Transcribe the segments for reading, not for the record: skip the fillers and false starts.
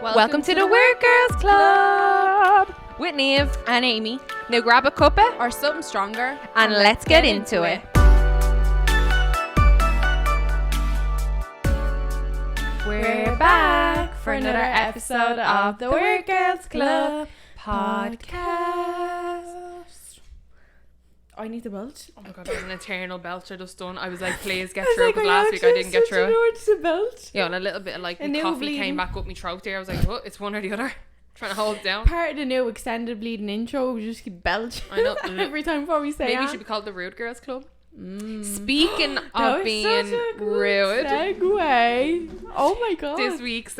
Welcome to the Weird Girls Club with Neve and Amy. Now grab a cuppa Or something stronger. and let's get into it. We're back for another episode of the Weird Girls Club podcast. I need the belt. Oh my god, that was an eternal belch I just done. I was like, please get through, because last week I didn't get through it. It's a belt. Yeah, and a little bit of like A my new coffee bleeding. came back up my throat there. I was like, oh, it's one or the other. Trying to hold it down. Part of the new extended bleeding intro, we just keep belch. I know. Every time before we say Maybe it. it should be called the Rude Girls Club. Speaking That of was being such a good rude, segue. Oh my god. this week's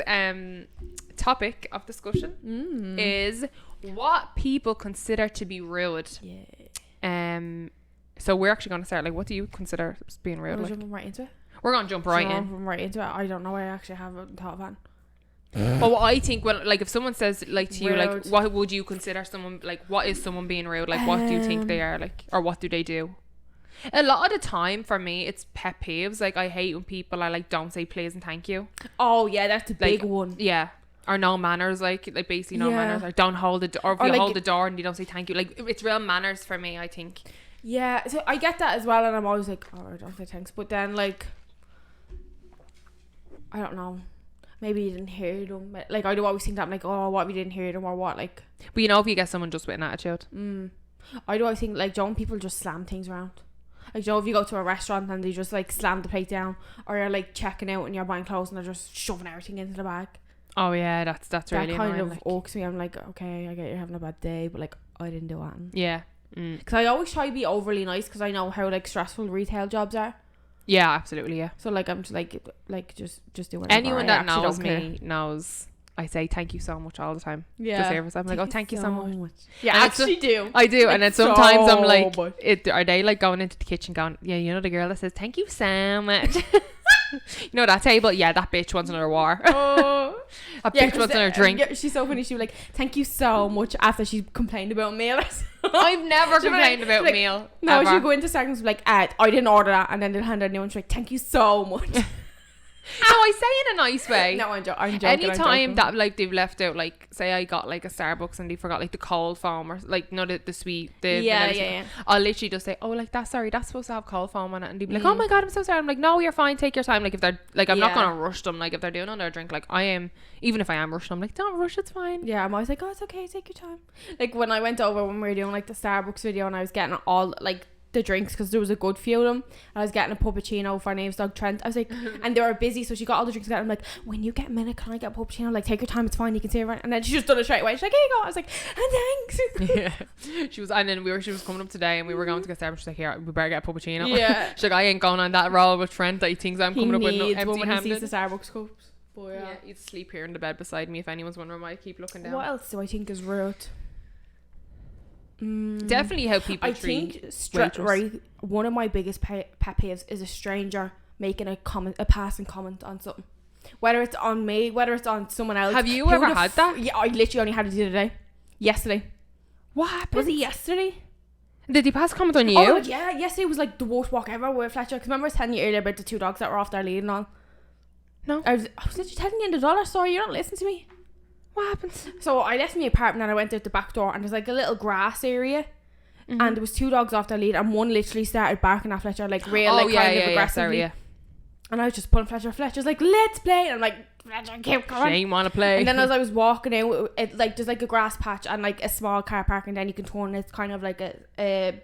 topic of discussion is what people consider to be rude. Yeah. So we're actually going to start, like, what do you consider as being rude? We're Like, jumping right into it. we're going to jump right in. Jumping right into it. I don't know. I actually haven't thought of that. But what I think, well, like, if someone says, like, to you, like, Rude. what would you consider someone, like, what is someone being rude? Like, what do you think they are, like, or what do they do? A lot of the time, for me, it's pet peeves. Like, I hate when people are like, don't say please and thank you. Oh yeah, that's a big Like, one. Yeah. Or no manners, like basically no Yeah. manners. Or don't hold the door. Or if Or you like- hold the door and you don't say thank you. Like, it's real manners for me, I think. Yeah, so I get that as well, and I'm always like, oh, I don't say thanks. But then, like, I don't know. Maybe you didn't hear them. Like, I do always think that, I'm like, oh, what if you didn't hear them, or what, like. But you know, if you get someone just with an attitude. I do always think, like, don't people just slam things around? Like, you know, if you go to a restaurant and they just, like, slam the plate down, or you're, like, checking out and you're buying clothes and they're just shoving everything into the bag. Oh yeah, that's That really kind annoying. of Like, irks me. I'm like, okay, I get you're having a bad day, but, like, I didn't do it. yeah. Because I always try to be overly nice because I know how, like, stressful retail jobs are. Yeah, absolutely, yeah. So, like, I'm just like just do whatever. Anyone I that actually knows don't care. me knows I say thank you so much all the time. Yeah. To service. I'm like, oh, thank you so much. Yeah, And I it's actually do. I do, Like, and then sometimes I'm so like, much. are they like going into the kitchen going, yeah, you know the girl that says thank you so much. You know that table? Yeah, that bitch wants another war. Oh. That Yeah, bitch wants another drink. Yeah, she's so funny. She was like, thank you so much after she complained about meals. I've never She'd be complained like- about like, meal. No, ever. she'd go into seconds and be like, I didn't order that. And then they'll hand her a new one. She's like, thank you so much. No, I say in a nice way. No, I'm joking. Anytime that like they've left out, like, say I got like a Starbucks and they forgot like the cold foam or like the sweet Yeah, vanilla yeah. I'll literally just say, oh, like that's supposed to have cold foam on it, and they'd be like, oh my god, I'm so sorry. I'm like, no, you're fine, take your time. Like, if they're like, I'm not Yeah. gonna rush them. Like, if they're doing another drink, like I am, even if I am rushing, I'm like, don't rush, it's fine. Yeah, I'm always like, oh, it's okay, take your time. Like, when I went over when we were doing like the Starbucks video and I was getting all like the drinks because there was a good few of them. I was getting a puppuccino for Nave's dog Trent. I was like, and they were busy, so she got all the drinks. I'm like, when you get a minute, can I get a puppuccino? Like, take your time, it's fine, you can say it right. And then she just done it straight away. She's like, here you go. I was like, thanks. Yeah, she was, and then she was coming up today, and we were going to get Starbucks. She's like, here, we better get a puppuccino. Yeah. She's like, I ain't going on that roll with Trent that he thinks I'm coming up with no He needs one when he sees empty-handed. the Starbucks cups. But Yeah, he'd sleep here in the bed beside me if anyone's wondering why I keep looking down. What else do I think is rude? Definitely how people I treat think waitress. right. One of my biggest pet peeves is a stranger making a passing comment on something, whether it's on me, whether it's on someone else. Have you Who ever the had that? Yeah, I literally only had it the other day. Yesterday. What happened? Was it yesterday? Did he pass comment on you? Oh yeah, yesterday was like the worst walk ever with Fletcher. Because remember I was telling you earlier about the two dogs that were off their lead and all. No. I was literally telling you in the dollar store. You don't listen to me. What happened? So I left my apartment and I went out the back door and there's like a little grass area. And there was two dogs off their lead and one literally started barking at Fletcher like real kind of aggressively. Yeah. And I was just pulling Fletcher's like, let's play. And I'm like, Fletcher, keep She going. ain't want to play. And then as I was walking out, it like there's like a grass patch and like a small car park, and then you can turn. It's kind of like a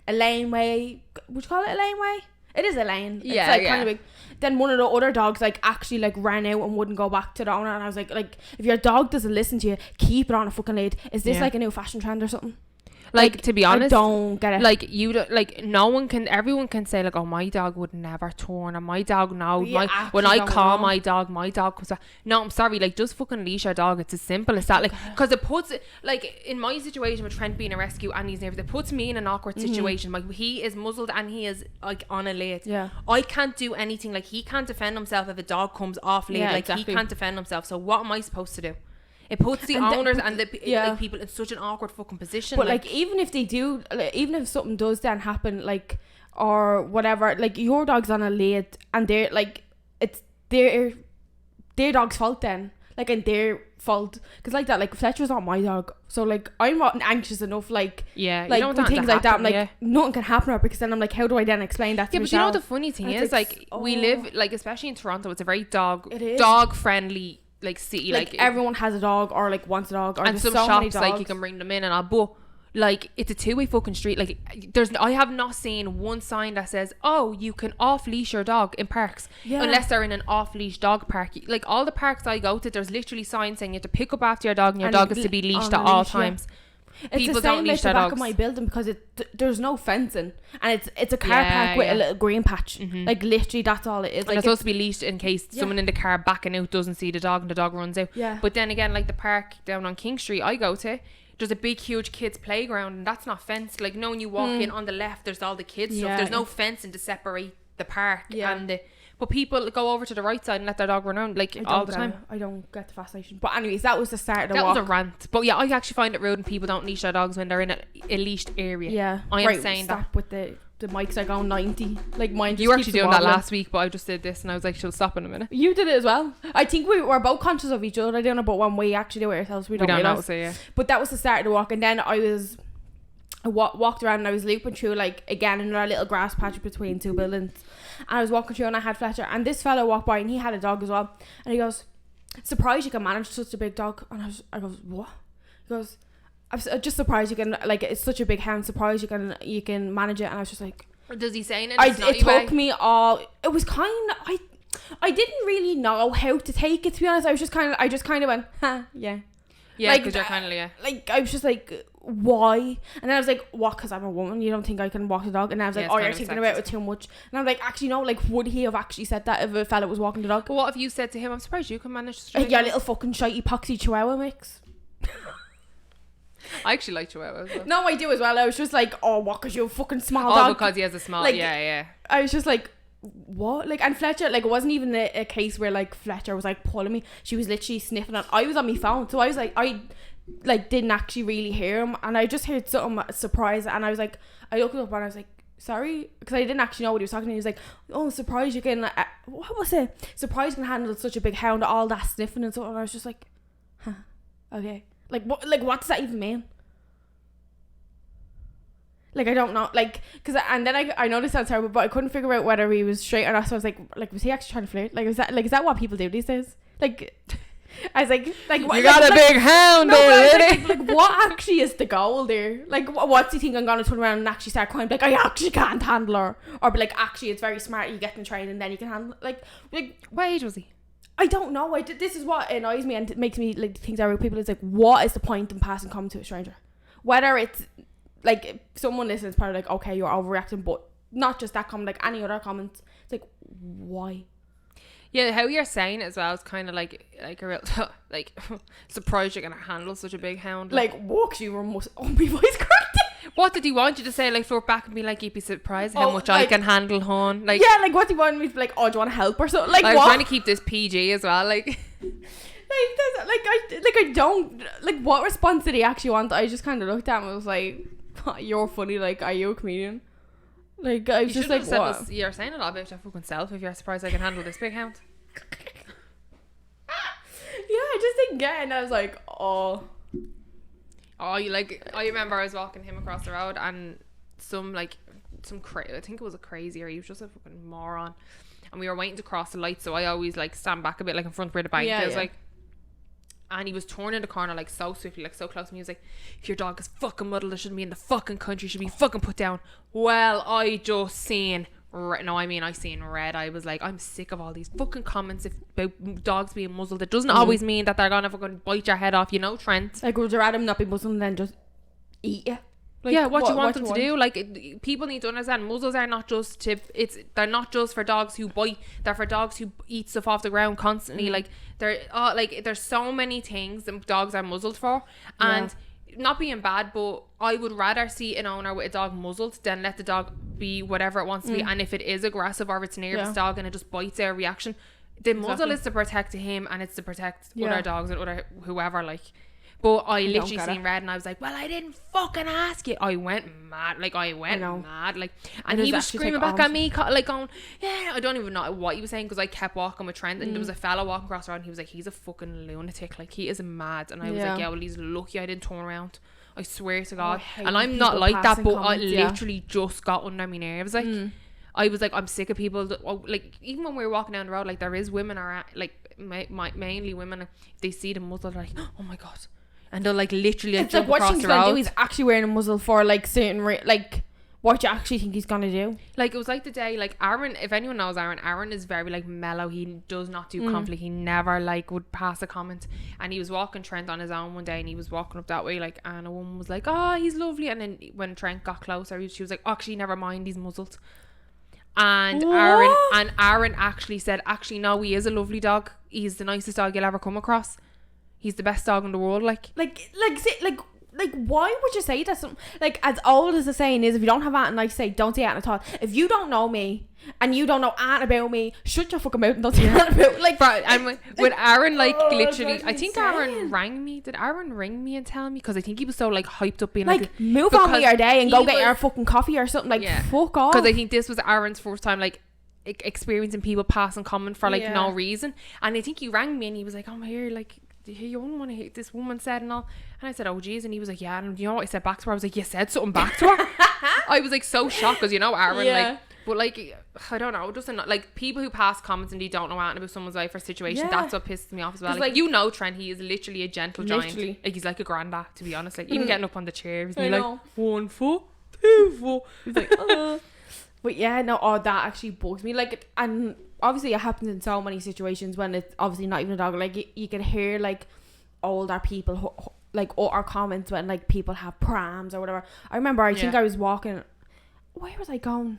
laneway. Would you call it a laneway? It is a lane. Yeah, it's like yeah. kind of big. Then one of the other dogs like actually like ran out and wouldn't go back to the owner. And I was like if your dog doesn't listen to you, keep it on a fucking lead. Is this Yeah. like a new fashion trend or something? like, to be honest, I don't get it. like you do, like no one can, everyone can say like, oh, my dog would never turn, and my dog Yeah, when actually I don't call know. my dog comes back. No, I'm sorry, like just fucking leash your dog. It's as simple as that. Like, because it puts it, like in my situation with Trent being a rescue and he's never, it puts me in an awkward situation. Like, he is muzzled and he is like on a lead. Yeah. I can't do anything. Like, he can't defend himself if a dog comes off lead. Yeah, like exactly. he can't defend himself. So what am I supposed to do? It puts the owners and the like, people in such an awkward fucking position. But like even if they do, like, even if something does then happen, like or whatever, like your dog's on a lead and they're like, it's their dog's fault then. like and their fault, because like that, like Fletcher's not my dog, so like I'm not anxious enough, like yeah, like you don't with want that things to like that, happen, I'm like yeah. nothing can happen to her, because then I'm like, how do I then explain that to Yeah, but you know Michelle? what the funny thing And is, it's like we oh. live, like especially in Toronto, it's a very It is. dog friendly like city, like everyone has a dog or like wants a dog, or and there's some so many shops like you dogs. can bring them in and all, but like it's a two-way fucking street. Like I have not seen one sign that says, oh, you can off leash your dog in parks, unless they're in an off leash dog park. Like all the parks I go to, there's literally signs saying you have to pick up after your dog, and your dog is to be leashed at all times. It's People the same don't like leash the their back dogs. of my building, because there's no fencing, and it's a car Yeah, park with yeah. a little green patch. Like literally that's all it is. And Like it's supposed to be leashed in case Yeah. someone in the car backing out doesn't see the dog and the dog runs out. Yeah. But then again, like the park down on King Street I go to, there's a big huge kids playground, and that's not fenced. Like when you walk in on the left, there's all the kids stuff. Yeah. There's no fencing to separate the park Yeah. and the, but people go over to the right side and let their dog run around like I all don't the get time. it. I don't get the fascination. But anyways, that was the start of the That walk. was a rant. But yeah, I actually find it rude when people don't leash their dogs when they're in a leashed area. Yeah, I am right, saying stop that. with the mics are going 90. Like mine. You were just actually keeps doing that wobbling. last week, but I just did this and I was like, she'll stop in a minute. You did it as well. I think we were both conscious of each other. I don't know, but when we actually do it ourselves, we don't know, realise. so yeah. But that was the start of the walk, and then I walked around and I was looping through, like, again in our little grass patch between two buildings, and I was walking through and I had Fletcher, and this fella walked by and he had a dog as well, and he goes, surprised you can manage such a big dog. And I goes, what? He goes, I'm just surprised you can, like, it's such a big hound, surprised you can manage it. And I was just like, Does he say it? it took me all, it was kind of, I didn't really know how to take it, to be honest. I just kind of went, huh, yeah. Yeah, like, because you're kind of, yeah. Like, I was just like, why? And then I was like, what, because I'm a woman, you don't think I can walk the dog? And then I was like, Yeah, it's oh, kind you're of thinking about it too much. And I'm like, actually no, like, would he have actually said that if a fella was walking the dog? But what if you said to him, I'm surprised you can manage to Like, your little fucking shitey poxy chihuahua mix. I actually like Chihuahua as well. No, I do as well. I was just like, oh, what, because you're a fucking small Oh, dog? because he has a small, Like, yeah. I was just like, what? Like, and Fletcher, like, it wasn't even a case where, like, Fletcher was, like, pulling me. She was literally sniffing it. I was on my phone, so I was like, I didn't actually really hear him, and I just heard something surprise, and I was like, I looked up and I was like, sorry, because I didn't actually know what he was talking to me. He was like, oh, surprised you can, what was it? Surprised you can handle such a big hound, all that sniffing and stuff. And I was just like, huh, okay. Like, what does that even mean? Like, I don't know, like, because, and then I know this sounds terrible, but I couldn't figure out whether he was straight or not. So I was like, was he actually trying to flirt? Like, is that what people do these days? Like, I was like, what, you got like, a big hound, no, baby. like, what actually is the goal there? Like, what's he think I'm gonna turn around and actually start crying? Like, I actually can't handle her, or be like, actually, it's very smart. You get in train and then you can handle. Like, What age was he? I don't know. This is what annoys me and makes me like think that people is like, what is the point in passing comment to a stranger? Whether it's like someone listens, probably like, okay, you're overreacting, but not just that comment, like any other comments. It's like, why? Yeah, how you're saying it as well is kind of like a real like surprised you're gonna handle such a big hound. Like, walks you must. Oh, my voice cracked. What did he want you to say? Like, float back and be like, you'd be surprised how much I like, can handle, hon. Like, yeah, like what do you want me to be like? Oh, do you want to help or something? Like, I'm what? trying to keep this PG as well. Like, I don't like. What response did he actually want? I just kind of looked at him and was like, "You're funny. Like, are you a comedian?" Like, I was just like, "What?" You're saying a lot about your fucking self if you're surprised I can handle this big hound. Yeah, I just didn't get it. And I was like, oh, you like, I remember I was walking him across the road and I think it was a crazy, or he was just a fucking moron, and we were waiting to cross the light, so I always like stand back a bit, like in front where the bank is, like, and he was turning the corner like so swiftly, like so close to me. He was like, if your dog is fucking muddled, it shouldn't be in the fucking country, should be fucking put down. Well, I just seen I seen red. I was like, I'm sick of all these fucking comments about dogs being muzzled. It doesn't always mean that they're gonna fucking bite your head off, you know, Trent. like, would you rather him not be Muslim than just eat you? Like, yeah, what you want them to do? Like, people need to understand, muzzles are not just they're not just for dogs who bite. They're for dogs who eat stuff off the ground constantly. Like, there's so many things that dogs are muzzled for, and not being bad, but I would rather see an owner with a dog muzzled than let the dog be whatever it wants to be. And if it is aggressive or if it's a nervous dog and it just bites their reaction, the muzzle is to protect him and it's to protect other dogs and other whoever, like. But I don't literally get seen it. red and I was like, well, I didn't fucking ask you. I went mad. Like, I went know. mad. Like, and It he does was actually screaming take back at on- me, like, going, yeah, I don't even know what he was saying because I kept walking with Trent and there was a fella walking across the road and he was like, he's a fucking lunatic. Like, he is mad. And I was Yeah. like, yeah, well, he's lucky I didn't turn around. I swear to I God. hate And I'm when not people like that, passing but I comments, yeah. literally just got under my nerves. Like, I was like, I'm sick of people that, like, even when we were walking down the road, like, there is women are like mainly women, if they see the muzzle, they're like, oh my God, and they'll like literally like, It's like, jump what across he's the gonna road. do? He's actually wearing a muzzle for like certain like what you actually think he's gonna do. Like, it was like the day, like, Aaron, if anyone knows Aaron is very like mellow. He does not do conflict. He never like would pass a comment. And he was walking Trent on his own one day and he was walking up that way, like, and a woman was like, oh, he's lovely. And then when Trent got closer, she was like, actually, never mind, he's muzzled. And What? Aaron actually said, actually, no, he is a lovely dog. He's the nicest dog you'll ever come across. He's the best dog in the world. Like why would you say that? Like, as old as the saying is, if you don't have anything nice to say, don't say anything at all. If you don't know me and you don't know anything about me, shut your fucking mouth and don't say anything about like. and when Aaron like literally, drives I me think insane. Aaron rang me. Did Aaron ring me and tell me? Because I think he was so like hyped up being Like, move on with because your day and go he get was- your fucking coffee or something. Like, Yeah. fuck off. Because I think this was Aaron's first time like experiencing people passing comment for like Yeah. no reason. And I think he rang me and he was like, I'm here, like, do you hear your own one? This woman said and all. And I said, oh geez. And he was like, yeah. And you know what I said back to her? I was like, you said something back to her. I was like so shocked because you know Aaron, Yeah. like, but like, I don't know, just like people who pass comments and they don't know anything about someone's life or situation. Yeah. That's what pisses me off as well. 'Cause, Like, like- you know, Trent, he is literally a gentle giant. Literally. Like, he's like a granddad, to be honest. Like, even getting up on the chair, he's I like know. 1 foot, 2 foot. He's like, But yeah, no, that actually bugs me. Like, and obviously it happens in so many situations when it's obviously not even a dog. Like, you can hear like older people like our comments when like people have prams or whatever. I remember I think Yeah. I was walking. Where was I going?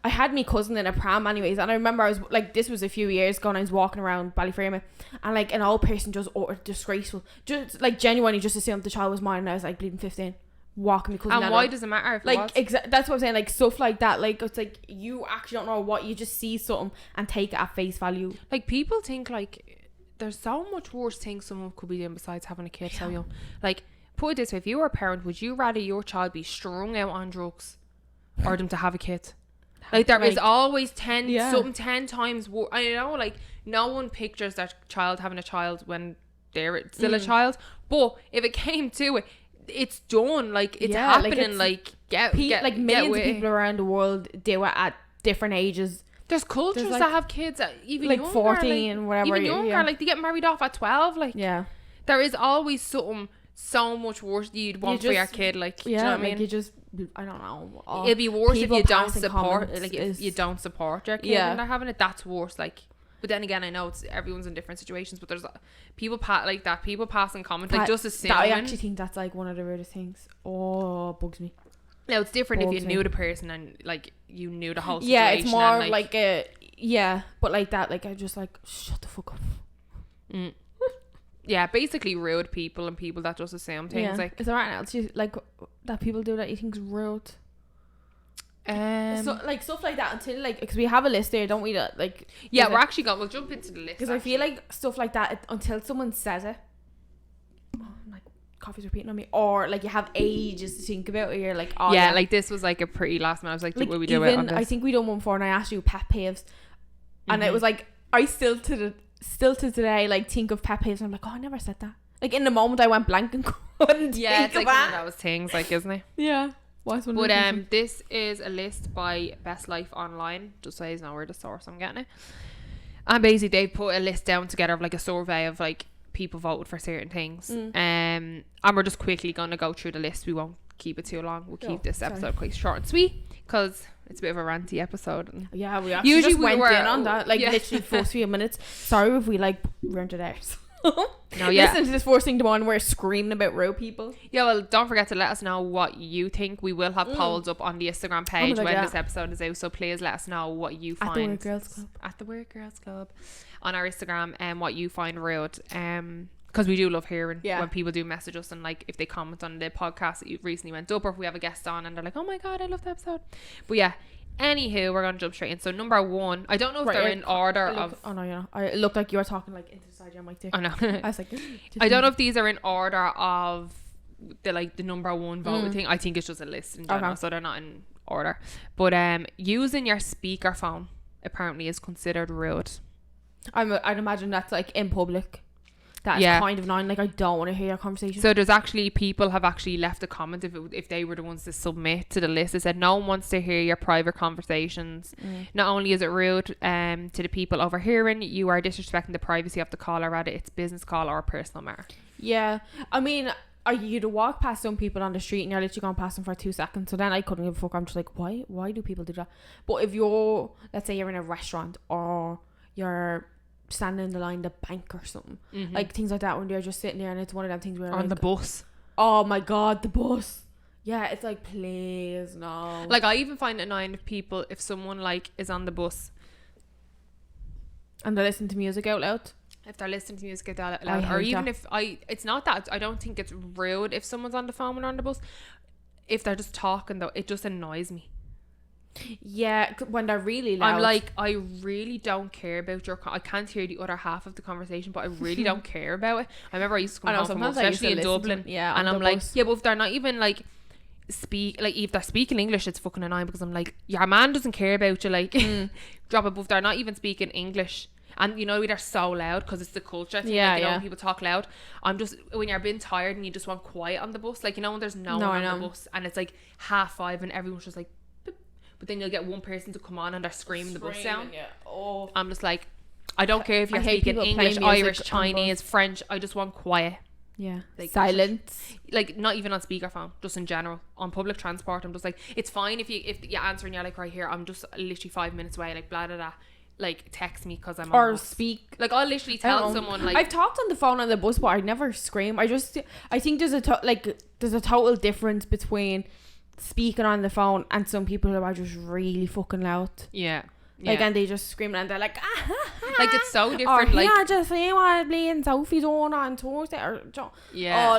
I had my cousin in a pram anyways, and I remember I was like, this was a few years ago, and I was walking around Ballyfermot, and like an old person just disgraceful, just like genuinely just assumed the child was mine, and I was like bleeding 15, walking my cousin and down why the- does it matter if it like was? that's what I'm saying, like stuff like that. Like, it's like you actually don't know what, you just see something and take it at face value. Like, people think like there's so much worse things someone could be doing besides having a kid so young. Like, put it this way, if you were a parent, would you rather your child be strung out on drugs or them to have a kid? Like, there is Like, always 10 yeah. something 10 times worse. I know, like, no one pictures their child having a child when they're still a child, but if it came to it, it's done. Like, it's Yeah, like, happening. Like, get like millions of with it. people around the world do it at different ages. There's cultures like- that have kids at even like younger, 14 like, whatever, even younger, yeah. like they get married off at 12. Like, Yeah. there is always something so much worse you'd want for your just- kid. Like, do you Yeah, know what I like mean? you just, I don't know. It'd be worse if people you don't passing support, comments like, if is- you don't support your kid Yeah. when they're having it. That's worse. Like, but then again, I know it's everyone's in different situations, but there's people like that. People passing comments, like, just assuming. I actually think that's like one of the weirdest things. Oh, bugs me. Now it's different if you bugs me. knew the person and like you knew the whole situation. Yeah, it's more and, like a, yeah, but like that, like, I just like, shut the fuck up. Yeah, basically rude people and people that just assume things. Yeah. Like, Is there anything else you like that people do that you think is rude? So like stuff like that, until like, because we have a list there, don't we? That like, yeah, we're actually going. We'll jump into the list because I feel like stuff like that, until someone says it, oh, like, coffee's repeating on me, or like you have ages to think about it. You're like, oh yeah, like this was like a pretty last minute. I was like, like will we do it on even this? I think we done one before, and I asked you pet peeves, and it was like, I still to today like think of pet peeves, and I'm like, oh, I never said that. Like, in the moment I went blank and couldn't Yeah, think it's of like one that. of those things, like, isn't it? Yeah. What's one of But those things? this is a list by Best Life Online. Just so you know where the source I'm getting it. And basically they put a list down together of like a survey of like people voted for certain things. And we're just quickly gonna go through the list. We won't keep it too long. We'll keep this episode quite short and sweet because it's a bit of a ranty episode. And Yeah, we actually Usually just we went were- in on that, like, yeah. literally first few minutes. Sorry if we like ruined it out. No, yeah. Listen to this first thing tomorrow and we're screaming about rude people. Yeah, well, don't forget to let us know what you think. We will have polls up on the Instagram page God, when yeah. this episode is out. So please let us know what you At the find Weird Girls Club. at the Weird Girls Club on our Instagram, and what you find rude. Because we do love hearing when people do message us, and like if they comment on the podcast that you recently went up, or if we have a guest on and they're like, oh my god, I love the episode. But yeah, Anywho, we're gonna jump straight in. So number 1, I don't know if they're in order of. Oh no, yeah. It looked like you were talking like into the side of your mic too. I know. I was like, I don't know if these are in order of the number 1 vote thing. I think it's just a list in general, so they're not in order. But using your speakerphone apparently is considered rude. I'd imagine that's like in public. That is kind of annoying. Like, I don't want to hear your conversation. So there's actually people have actually left a comment if they were the ones to submit to the list. They said no one wants to hear your private conversations. Not only is it rude to the people overhearing, you are disrespecting the privacy of the caller, rather it's business call or a personal matter. Yeah, I mean, you'd walk past some people on the street and you're literally going past them for 2 seconds. So then I couldn't give a fuck. I'm just like, why do people do that? But if you're, let's say you're in a restaurant or you're standing in the line, the bank or something, like things like that, when they're just sitting there and it's one of them things where on the bus. Oh my god, the bus. Yeah, it's like, please no. Like, I even find it annoying if someone like is on the bus and they're listening to music out loud. If they're listening to music out loud, or even it's not that I don't think it's rude if someone's on the phone when they're on the bus. If they're just talking though, it just annoys me. Yeah, when they're really loud. I'm like, I really don't care about I can't hear the other half of the conversation, but I really don't care about it. I remember I used to come home from work, especially in Dublin, and I'm like, yeah, but if they're not even like if they're speaking English, it's fucking annoying, because I'm like, your man doesn't care about you, like drop it. But if they're not even speaking English, and you know they're so loud because it's the culture thing, like, you know, when people talk loud, I'm just, when you're being tired and you just want quiet on the bus, like, you know, when there's no one on the bus and it's like 5:30 and everyone's just like, but then you'll get one person to come on and they're screaming the bus down. I'm just like, I don't care if you're speaking English, Irish, Chinese, French, I just want quiet. Yeah, like silence. Like, not even on speakerphone, just in general on public transport. I'm just like, it's fine if you answer and you're like, right here, I'm just literally 5 minutes away, like blah blah blah, like text me because I'm on or the bus. Speak. Like, I'll literally tell someone, like, I've talked on the phone on the bus, but I never scream. I think there's a total difference between speaking on the phone and some people who are just really fucking loud. Like, and they just scream and they're like, like, it's so different. Or, like, yeah, just say what bleeding Sophie's on Thursday, or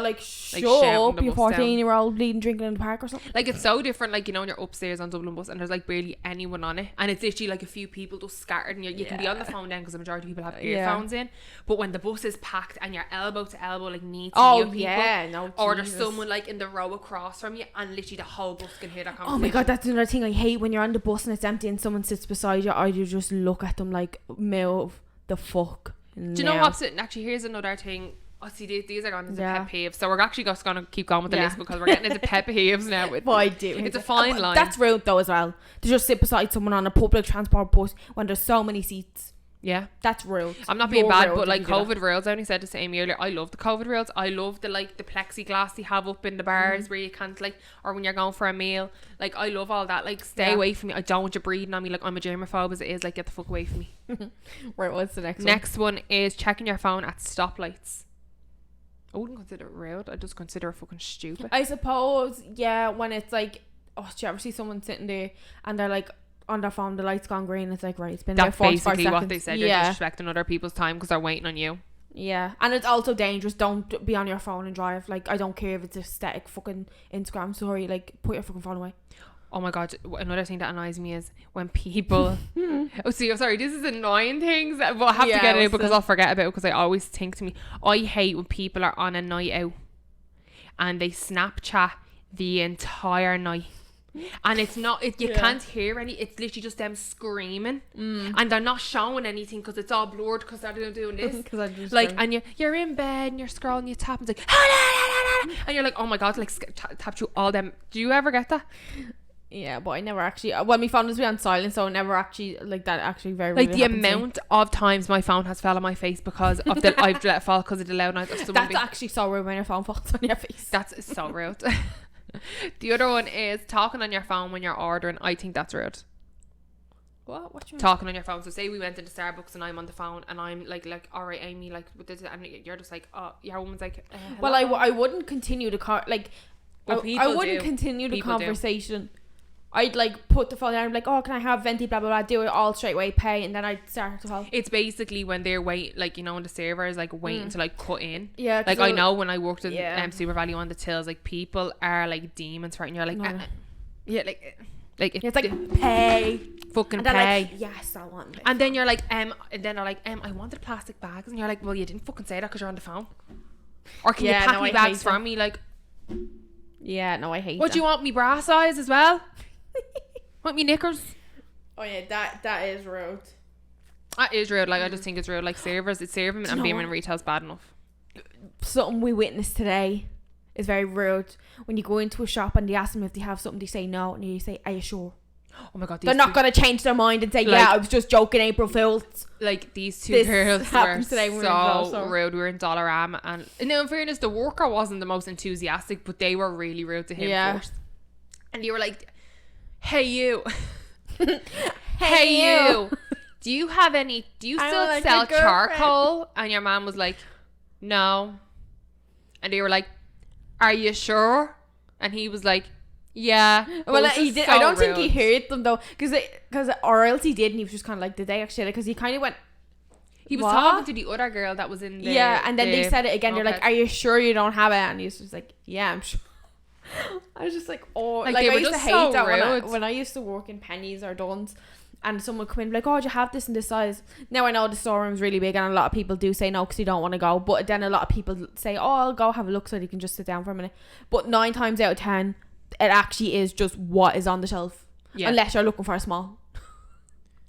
like, shut up, you 14-year-old bleeding drinking in the park or something. Like, it's so different. Like, you know, when you're upstairs on Dublin bus and there's like barely anyone on it, and it's literally like a few people just scattered, and you can be on the phone then because the majority of people have earphones in. But when the bus is packed and you're elbow to elbow, like, near people, or there's someone like in the row across from you, and literally the whole bus can hear that conversation. Oh my god, that's another thing I hate, when you're on the bus and it's empty and someone sits beside you. I do just look at them like, move the fuck. Do you know what's it? Actually, here's another thing. Oh, see, these are going into pet peeves. So we're actually just going to keep going with the list, because we're getting into pet peeves now. Well, I do. It's a fine line. That's rude though as well, to just sit beside someone on a public transport bus when there's so many seats. Yeah, that's rude. I'm not being bad, but like, COVID rules, I only said this to Amy earlier, I love the COVID rules. I love the, like, the plexiglass they have up in the bars where you can't, like, or when you're going for a meal, like, I love all that. Like, stay away from me. I don't want you breathing on me. Like, I'm a germaphobe as it is. Like, get the fuck away from me. Right, what's the next one? Next one is checking your phone at stoplights. I wouldn't consider it rude, I just consider it fucking stupid. I suppose, yeah, when it's like, do you ever see someone sitting there and they're like on their phone, the light's gone green, it's like, right, it's been that's there 45 seconds. That's basically what they said. You're disrespecting other people's time because they're waiting on you. Yeah, and it's also dangerous. Don't be on your phone and drive. Like, I don't care if it's a static fucking Instagram story, like, put your fucking phone away. Oh my god, another thing that annoys me is when people sorry, this is annoying things, but I have to get it out because I'll forget about it, because I always think to me, I hate when people are on a night out and they Snapchat the entire night. And it's not, you can't hear it's literally just them screaming, and they're not showing anything because it's all blurred because they're doing this. Like, and you're in bed and you're scrolling, you tap and it's like, and you're like, oh my god, like, tap through all them. Do you ever get that? Yeah, but I never actually, when my phone has been on silent, so I never actually, like, that actually very like, the amount of times my phone has fell on my face because of the I've let it fall because of the loud noise of someone. That's actually so rude when your phone falls on your face. That's so rude. The other one is talking on your phone when you're ordering. I think that's rude. What do you mean? Talking on your phone. So say we went into Starbucks and I'm on the phone and I'm like, all right, Amy, like, with this, and you're just like, oh, your woman's like, hello? Well, I wouldn't continue the I wouldn't continue the conversation. I'd like put the phone down and be like, oh, can I have venti, blah blah blah, do it all straight away, pay, and then I'd start the call. It's basically when they're like, you know, when the server is like waiting to like cut in. Yeah, like, I know when I worked in Super Value on the tills, like, people are like demons, right? And you're like, yeah, like, Like It's like pay. fucking And they're pay. like, yes, I want it. And then you're like, and then they're like, I wanted plastic bags, and you're like, well, you didn't fucking say that because you're on the phone. Or can you pack me bags for me? Like, yeah, no, I hate. what do you want? Me bra size as well? Want me knickers? Oh yeah, that is rude. That is rude. Like, I just think it's rude. Like, it's serving and being in retail's bad enough. Something we witnessed today is very rude. When you go into a shop and they ask them if they have something, they say no, and you say, are you sure? Oh my god, They're not going to change their mind and say, yeah, I was just joking, April Fools. Like, these two girls were today when so rude. We were in Dollarama, and now in fairness, the worker wasn't the most enthusiastic, but they were really rude to him first. And you were like, hey you. Hey you. Do you still sell charcoal? And your mom was like, no. And they were like, are you sure? And he was like, yeah. Well, he did. So I don't think he heard them though, because or else he did, and he was just kind of like, did they actually? Because he kind of went. He was talking to the other girl that was in the. And then they said it again. They're like, are you sure you don't have it? And he was just like, yeah, I'm sure. I was just like, oh, like I used to hate that when I used to work in Pennies or Dunn's. And someone would come in like, oh, do you have this in this size? Now I know the storeroom's really big, and a lot of people do say no because they don't want to go. But then a lot of people say, oh, I'll go have a look so you can just sit down for a minute. But 9 times out of 10, it actually is just what is on the shelf. Yeah. Unless you're looking for a small.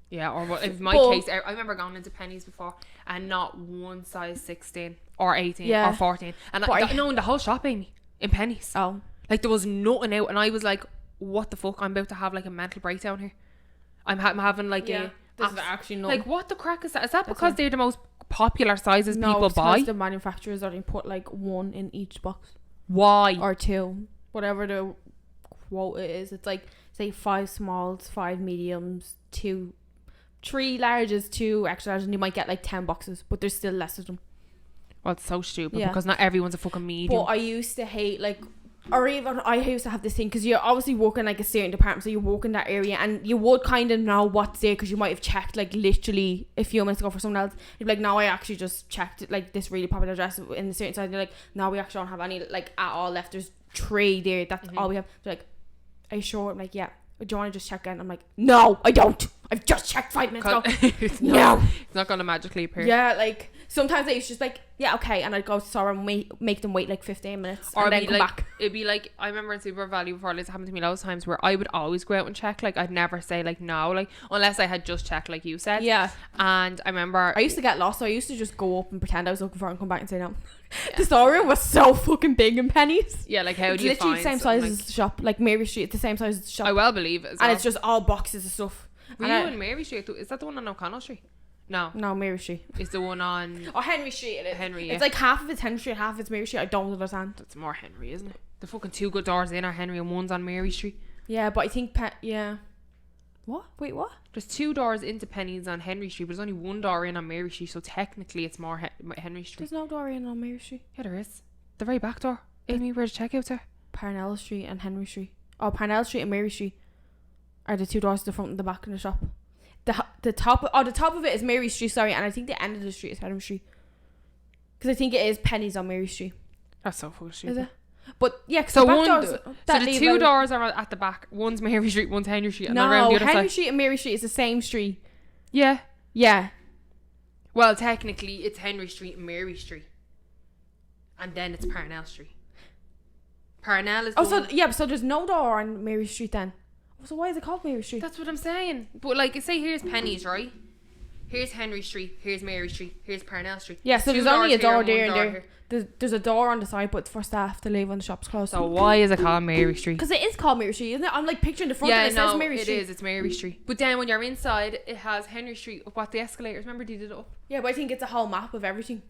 Yeah, or what, in my case, I remember going into Pennies before and not one size 16 or 18 or 14. And in the whole shop, Amy, in Pennies. Oh. Like, there was nothing out, and I was like, what the fuck? I'm about to have like a mental breakdown here. I'm having like this is actually not like, what the crack is that? Is that because they're the most popular sizes people buy? No, because the manufacturers only put like 1 in each box. Why? Or 2, whatever the quote is. It's like, say 5 smalls, 5 mediums, 3 larges, 2 extra larges, and you might get like 10 boxes, but there's still less of them. Well, it's so stupid because not everyone's a fucking medium. But I used to hate like, or even I used to have this thing, because you're obviously working like a certain department, so you work in that area and you would kind of know what's there because you might have checked like literally a few minutes ago for someone else. You'd be like, no, I actually just checked like this really popular dress in the certain size. They're like, no, we actually don't have any like at all left. There's 3 there, that's all we have. They're like, are you sure? I'm like, yeah. Do you want to just check again? I'm like, no, I don't. I've just checked 5 minutes ago. It's not gonna magically appear. Yeah, like sometimes it's just like, yeah, okay, and I'd go to the store and make them wait like 15 minutes or and then come back. It'd be like, I remember in Super Value before, this happened to me loads of times, where I would always go out and check. Like, I'd never say like no, like unless I had just checked, like you said. Yeah. And I remember I used to get lost, so I used to just go up and pretend I was looking for it and come back and say no. The storeroom was so fucking big in Pennies. Yeah, like how do you literally find the same size as the shop, like Mary Street. It's the same size as the shop. I well believe it as well. And it's just all boxes of stuff. Were you in Mary Street? Is that the one on O'Connell Street? No, Mary Street. It's the one on Henry Street. It is. Henry. It's like half of it's Henry Street, half it's Mary Street. I don't understand. It's more Henry, isn't it? The fucking 2 good doors in are Henry and one's on Mary Street. Yeah, but I think What? Wait, what? There's 2 doors into Pennies on Henry Street, but there's only 1 door in on Mary Street, so technically it's more Henry Street. There's no door in on Mary Street. Yeah, there is. The very back door. Amy, where the checkouts are? Parnell Street and Henry Street. Oh, Parnell Street and Mary Street are the 2 doors to the front and the back of the shop. The top of it is Mary Street, sorry, and I think the end of the street is Henry Street. Because I think it is Pennies on Mary Street. That's so full of shit. Is it? But yeah, so the 2 doors are at the back. One's Mary Street, one's Henry Street, and around the other Henry side. Street and Mary Street is the same street. Yeah. Yeah. Well, technically, it's Henry Street and Mary Street, and then it's Parnell Street. Parnell is. So there's no door on Mary Street then. So why is it called Mary Street? That's what I'm saying. But like, say here's Pennies, right? Here's Henry Street, here's Mary Street, here's Parnell Street. Yeah, so there's only a door there and there. There's a door on the side, but it's for staff to leave when the shop's closed. So why is it called Mary Street? Because it is called Mary Street, isn't it? I'm like picturing the front and it says Mary Street. Yeah, it is. It's Mary Street. But then when you're inside, it has Henry Street up at the escalators. Remember they did it up? Yeah, but I think it's a whole map of everything.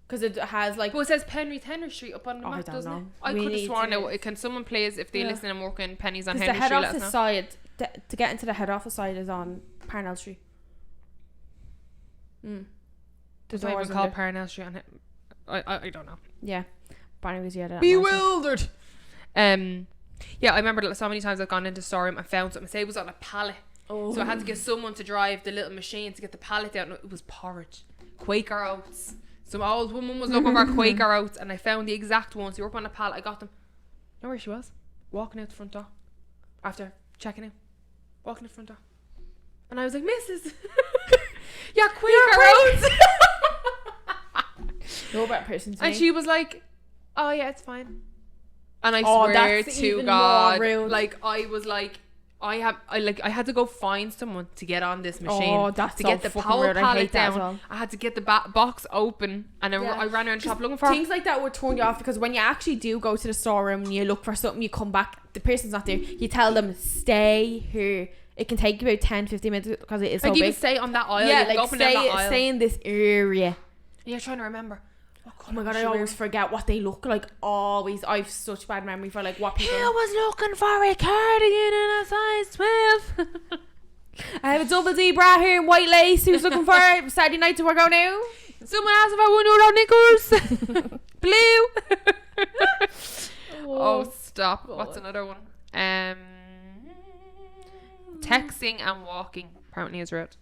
Because it has like... But it says Henry Street up on the map, doesn't it? I could have sworn it. Can someone please, if they listen and work in Pennies on Henry Street, let us know. The head office side, to get into the head office side is on Parnell Street. There's not even called Parnell Street on it. I don't know. Yeah. But anyways, yeah. Bewildered. Yeah, I remember so many times I've gone into the storeroom and found something. Say it was on a pallet. Oh. So I had to get someone to drive the little machine to get the pallet out. And it was porridge. Quaker oats. Some old woman was looking for Quaker oats, and I found the exact ones. They were up on a pallet. I got them. You know where she was? Walking out the front door after checking out. walking in front door. And I was like, Mrs. yeah, quick, No better person to And me. she was like, oh yeah, it's fine. And I Oh, swear that's to even God, more rude. like I was like, I had to go find someone to get on this machine. Oh, that's to so get the fucking power rude. I pallet hate that as down. well. I had to get the box open, and then Yeah. I ran around the shop looking for. Things like that would turn you off, because when you actually do go to the storeroom and you look for something, you come back, the person's not there, you tell them, stay here. It can take you about 10-15 minutes because it is so like even big. stay on that aisle. Yeah, you can go like up and down that aisle. stay in this area. And you're trying to remember. Oh my God, I always forget what they look like. Always. I've such bad memory for like what people. I was looking for a cardigan in a size 12. I have a double D bra here in white lace. Who's looking for it? Saturday night to work out now? Someone asked if I won euro nickels. Blue. Oh, stop. God. What's another one? Texting and walking apparently is rude.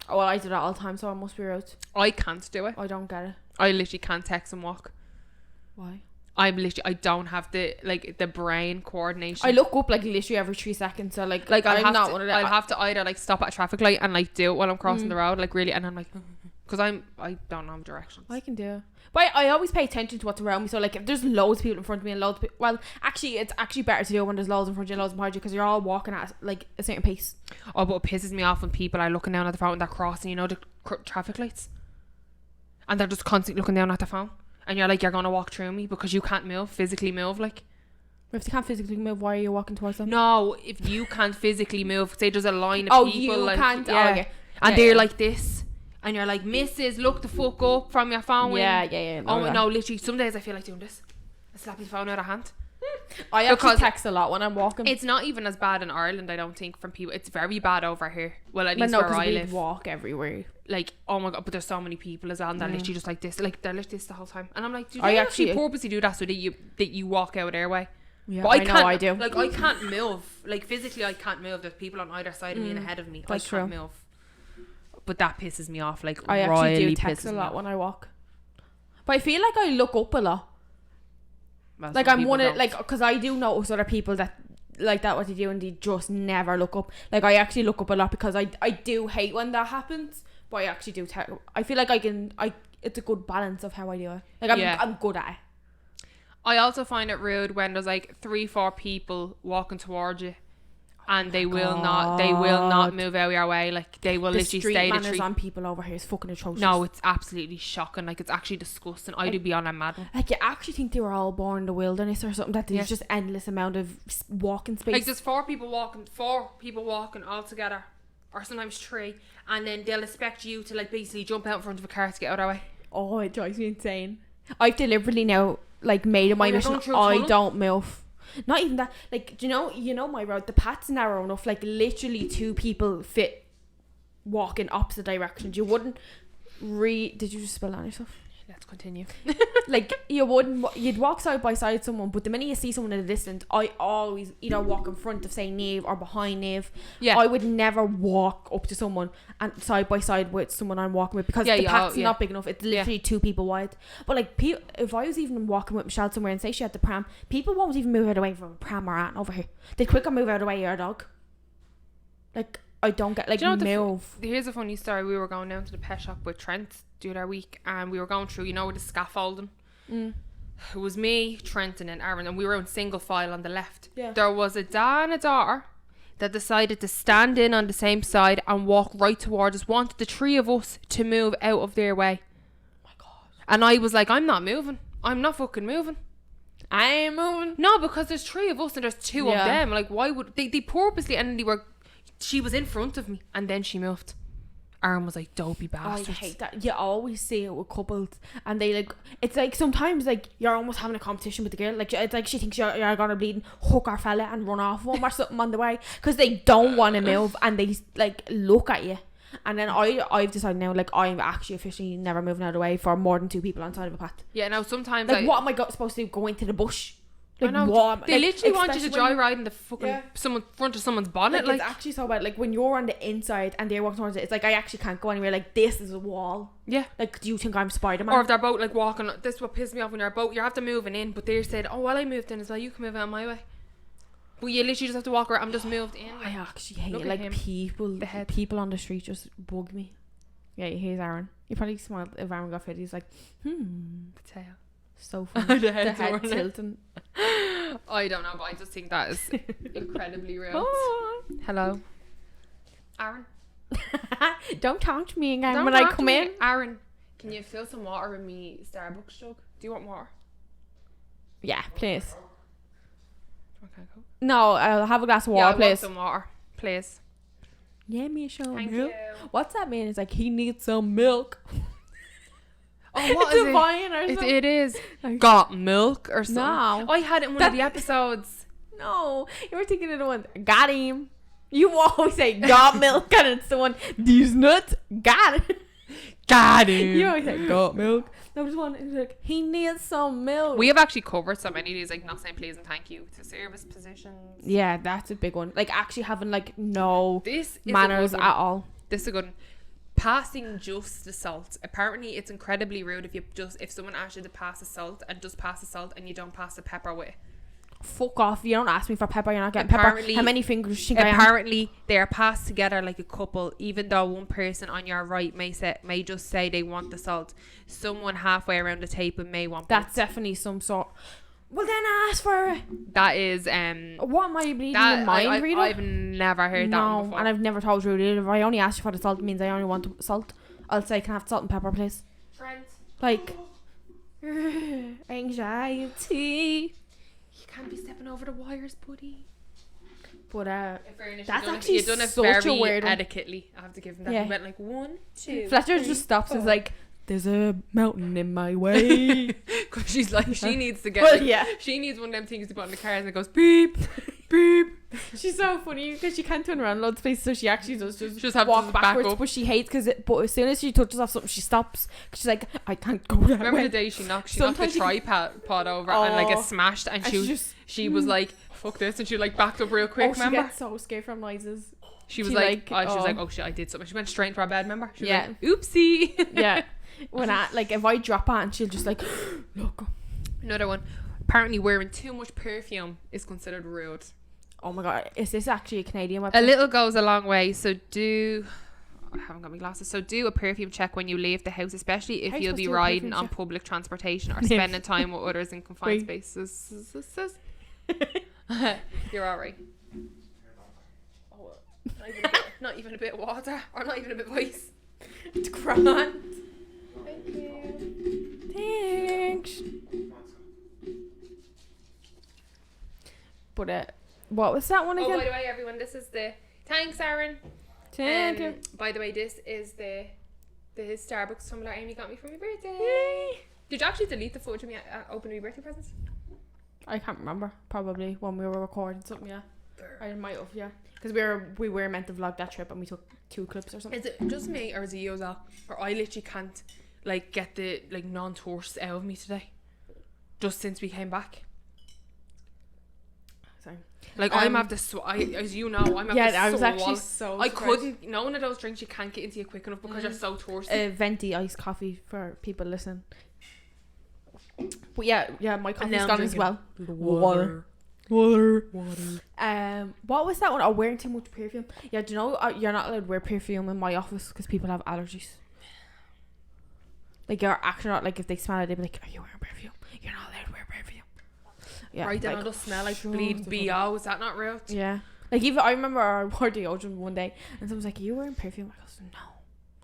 Oh, well, I do that all the time, so I must be rude. I can't do it. I don't get it. I literally can't text and walk. Why? I don't have the brain coordination. I look up like literally every 3 seconds, so like I'll I'm not one of them. I'll have to either like stop at a traffic light and like do it while I'm crossing the road, like really, and I'm like, because I don't know directions. I can do it. But I always pay attention to what's around me, so like if there's loads of people in front of me and loads of people, well, actually it's actually better to do it when there's loads in front of you and loads behind you, because you're all walking at like a certain pace. Oh, but it pisses me off when people are looking down at the phone and they're crossing, you know, the traffic lights, and they're just constantly looking down at the phone, and you're like, you're gonna walk through me because you can't physically move, like. If you can't physically move, why are you walking towards them? No, if you can't physically move, say there's a line of people, you like, can't. yeah, Oh, okay. and Yeah, they're yeah. like this, and you're like, Mrs. look the fuck up from your phone. Yeah. No, literally, some days I feel like doing this. I slap the phone out of hand. I actually Because text a lot when I'm walking. It's not even as bad in Ireland, I don't think, from people. It's very bad over here. Well, at But least no, where because I we live. walk everywhere. Like, oh my God, but there's so many people as well, and they're literally just like this. Like, they're like this the whole time. And I'm like, do I they actually actually- purposely do that so that you walk out their way? Yeah, But I can't, know I do. Like, I can't move. Like, physically, I can't move. There's people on either side of me and ahead of me. That's I can't true. move. But that pisses me off. Like, I actually royally do text pisses a me lot off. when I walk. But I feel like I look up a lot. Well, Like some I'm people one of don't. like, because I do notice other people that like that what they do and they just never look up. Like I actually look up a lot because I do hate when that happens, but I actually do. I feel like it's a good balance of how I do it. Like I'm good at it. I also find it rude when there's like 3-4 people walking towards you, and they will not move out your way. Like, they will The literally street stay the manners street. on people over here is fucking atrocious. No, it's absolutely shocking. Like, it's actually disgusting. I do be on a mad one. Like you actually think they were all born in the wilderness or something, that there's Yeah. just endless amount of walking space. Like, there's 4 people walking all together, or sometimes 3, and then they'll expect you to like basically jump out in front of a car to get out of their way. Oh, it drives me insane. I've deliberately now like made it my you're mission. going through a I tunnel? don't move. Not even that. Like, do you know my road? The path's narrow enough. Like literally 2 people fit walk in opposite directions. You wouldn't. Did you just spill on yourself? Let's continue. Like you'd walk side by side someone, but the minute you see someone in the distance, I always either walk in front of, say, Neve or behind Neve. Yeah. I would never walk up to someone and side by side with someone I'm walking with, because the path's not big enough. It's literally 2 people wide. But like, if I was even walking with Michelle somewhere and say she had the pram, people won't even move out of the way from a pram or ant over here. They'd quicker move out of the way of your dog. Like, I don't get, like, Do you know what move. Here's a funny story. We were going down to the pet shop with Trent the other week, and we were going through, with the scaffolding. It was me, Trent, and then Aaron, and we were in single file on the left. Yeah. There was a dad and a daughter that decided to stand in on the same side and walk right towards us, wanted the 3 of us to move out of their way. Oh my God. And I was like, I'm not moving. I'm not fucking moving. I ain't moving. No, because there's 3 of us and there's 2 Yeah. of them. Like, why would they purposely, and she was in front of me and then she moved. Aaron was like, dopey bastards. I hate that. You always see it with couples, and they like, it's like sometimes like you're almost having a competition with the girl. Like it's like she thinks you're gonna bleed and hook our fella and run off one or something on the way, because they don't want to move and they like look at you. And then I've decided now, like, I'm actually officially never moving out of the way for more than 2 people on side of a path. Yeah, now sometimes Like, what am I supposed to do? Go into the bush? Like, I know. what? They Like, literally want you to especially when joyride in the fucking front of someone's bonnet. Like, it's actually so bad. Like, when you're on the inside and they're walking towards it, it's like I actually can't go anywhere. Like, this is a wall. yeah. Like, do you think I'm Spider-Man? Or if they're both like walking, this is what pisses me off when you're both, you're after moving in, but they said, oh, well, I moved in as well, you can move out my way. But you literally just have to walk around. I'm just moved in. I actually hate Look it. at Like him. people, The head. people on the street just bug me. Yeah, here's Aaron. You probably smiled if Aaron got fit. He's like, The tail. so funny. The head's the head running. tilting. I don't know, but I just think that is incredibly real. Oh. Hello, Aaron. Don't talk to me again Don't when I talk to come me. in. Aaron, can you fill some water in me Starbucks jug? Do you want water? Yeah, please. Okay, cool. No, I'll have a glass of Yeah, water, I want please. some water, please. Yeah, me a show. Thank milk. you. What's that mean? It's like he needs some milk. Oh, what It's is a it? vine or something. It is. Like- Got milk or something. No. I had it in one of the episodes. No, you were thinking of the one. Got him. You always say got milk, and it's the one. These nuts got it. Got him. You always say got milk. There was one. It was like he needs some milk. We have actually covered so many of these, like not saying please and thank you to service positions. Yeah, that's a big one. Like actually having like no This is manners a good at one. all. This is a good one. Passing just the salt. Apparently, it's incredibly rude if someone asks you to pass the salt and just pass the salt and you don't pass the pepper with it. Fuck off! You don't ask me for pepper. You're not getting pepper. Apparently- How many fingers do you think I am? Apparently, they are passed together like a couple, even though one person on your right may just say they want the salt. Someone halfway around the table may want That's both. definitely some sort. Well, then ask for it. That is What am I bleeding that in mind reader? I've never heard that No, one before. and I've never told you either. If I only ask you for the salt, it means I only want the salt. I'll say, can I have salt and pepper, please? Trent, Like, anxiety. you can't be stepping over the wires, buddy. But In fairness, That's you've actually done it such a very weird one. etiquetely. I have to give him that. Yeah. He went like 1, 2. Fletcher 3, just stops and is 4. like, there's a mountain in my way. Because she's like, she needs to get. Well, like, yeah. She needs one of them things to put in the cars and it goes beep, beep. She's so funny because she can't turn around loads of places, so she actually does just have to walk just back backwards. up. But she hates but as soon as she touches off something, she stops because she's like, I can't go that Remember way. the day she knocked the Sometimes you- tripod over and like Oh. it smashed and And she was like, fuck this, and she like backed up real quick. Oh, she remember? gets so scared from noises. She was she like, like, she was oh. like, oh shit, I did something. She went straight into our bed. Remember? She was Yeah. like, oopsie. Yeah. When I like if I drop her and she'll just like look. Another one. Apparently, wearing too much perfume is considered rude. Oh my god, is this actually a Canadian website? A little goes a long way. So I haven't got my glasses. So do a perfume check when you leave the house, especially if How you you'll supposed be to do a riding perfume on check? public transportation or spending time with others in confined spaces. You're alright. Oh, not even a bit of water, or not even a bit of ice. It's grand. Thank you. Thanks. But what was that one Oh, again? by the way, everyone, this is the thanks, Aaron. Thank you. By the way, this is the Starbucks tumbler Amy got me for my birthday. Yay. Did you actually delete the footage of me opening my birthday presents? I can't remember. Probably when we were recording something. Yeah, I might have. Yeah, because we were meant to vlog that trip and we took 2 clips or something. Is it just me or is it you as well? Or I literally can't like get the like non-tourists out of me today. Just since we came back. Sorry. Like I'm after as you know, I'm after Yeah, I was actually swallow. so. I surprised. couldn't. No one of those drinks you can't get into you quick enough because you're so thirsty. Venti iced coffee for people listening. But yeah, my coffee's now I'm gone as drinking well. Water. What was that one? Oh, wearing too much perfume. Yeah, do you know you're not allowed to wear perfume in my office because people have allergies. Like you're actually not like if they smell it, they'd be like, "Are you wearing perfume? You're not allowed to wear perfume." Yeah, Right, then like, I'll just smell like shut bleed the fuck BO. Is that not real? Yeah. Like even I remember I wore deodorant one day and someone was like, "Are you wearing perfume?" I goes, "No,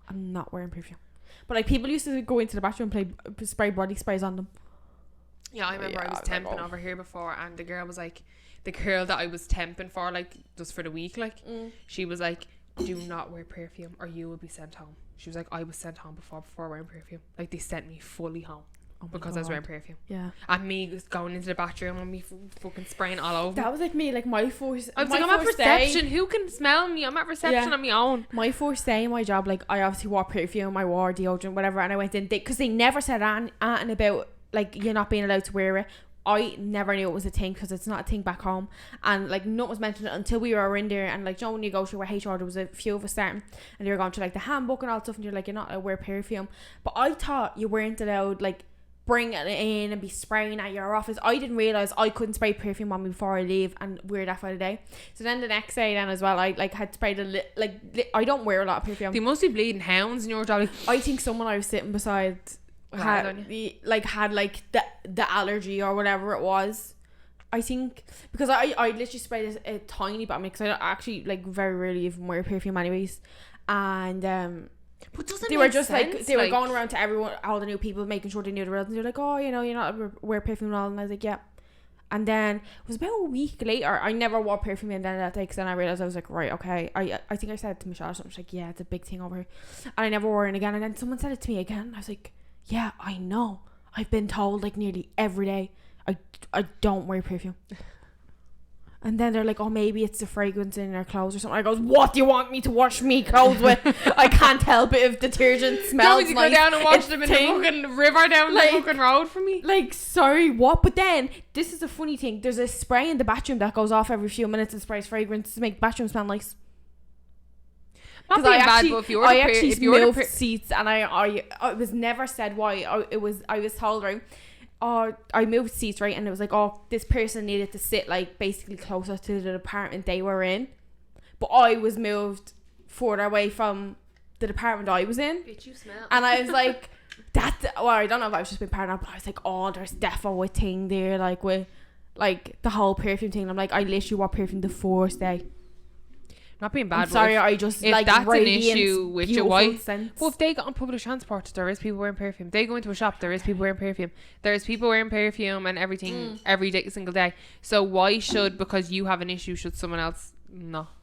I'm not wearing perfume." But like people used to go into the bathroom and spray body sprays on them. Yeah, I remember I was Yeah, temping over here before, and the girl was like, the girl that I was temping for, like just for the week, like she was like, "Do not wear perfume, or you will be sent home." She was like, "I was sent home before wearing perfume. Like they sent me fully home because I was wearing perfume." Yeah. And me just going into the bathroom and me fucking spraying all over. That was like me, like my first. I was my like, I'm at first day- reception. Who can smell me? I'm at reception Yeah. on my own. My first day in my job, like I obviously wore perfume, I wore deodorant, whatever, and I went in because they never said anything about like you not being allowed to wear it. I never knew it was a thing because it's not a thing back home, and like nothing was mentioned until we were in there. And like, you know, when you go through where HR, there was a few of us starting, and they were going through like the handbook and all that stuff, and you're like, you're not allowed to wear perfume. But I thought you weren't allowed like bring it in and be spraying at your office. I didn't realise I couldn't spray perfume on me before I leave and wear that for the day. So then the next day then as well, I like had sprayed I don't wear a lot of perfume. They must be bleeding hounds in your job. Like, I think someone I was sitting beside had the allergy or whatever it was. I think because I literally sprayed a tiny bit on me because I don't actually like very rarely even wear perfume anyways, and but doesn't they it were make just sense? like they were going around to everyone, all the new people, making sure they knew the rules, and they're like, oh, you know, you're not wear perfume and all, and I was like, yeah. And then it was about a week later, I never wore perfume in that day because then I realised I was like, right, okay, I think I said it to Michelle or something, she's like, yeah, it's a big thing over here, and I never wore it again. And then someone said it to me again, and I was like, yeah, I know, I've been told like nearly every day I don't wear perfume. And then they're like, oh, maybe it's the fragrance in their clothes or something. I goes, what do you want me to wash me clothes with? I can't help it if detergent smells nice. You go down and wash them in the fucking river down the fucking road for me? Like, sorry, what? But then, this is a funny thing. There's a spray in the bathroom that goes off every few minutes and sprays fragrance to make the bathroom smell nice. Not being bad, but if you were moved seats, and I was never said why. I was told, right, I moved seats, right, and it was like, oh, this person needed to sit like basically closer to the department they were in, but I was moved further away from the department I was in. Bitch, you smell. And I was like, I don't know if I was just being paranoid, but I was like, oh, there's definitely a thing there, like with like the whole perfume thing. I'm like, I literally wore perfume the first day. Not being bad. I'm sorry, I just if like that's an issue with your wife. Sense. Well, if they got on public transport, there is people wearing perfume. They go into a shop, there is people wearing perfume. There's people wearing perfume and everything every day, single day. So why should, because you have an issue, should someone else not?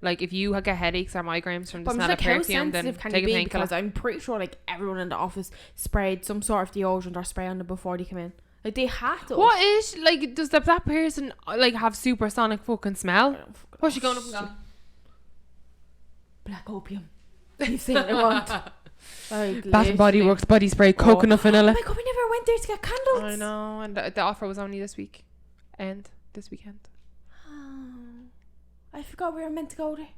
Like if you get headaches or migraines from the smell of perfume, then take a painkiller. Because I'm pretty sure like everyone in the office sprayed some sort of deodorant or spray on them before they came in. Like they had to. What is, like, does that person like have supersonic fucking smell? What's she going up and down? Black opium. You've seen it, what? Like, Bath and Body Works body spray, coconut vanilla. Oh my god, we never went there to get candles. I know, and the offer was only this weekend. Oh, I forgot we were meant to go there.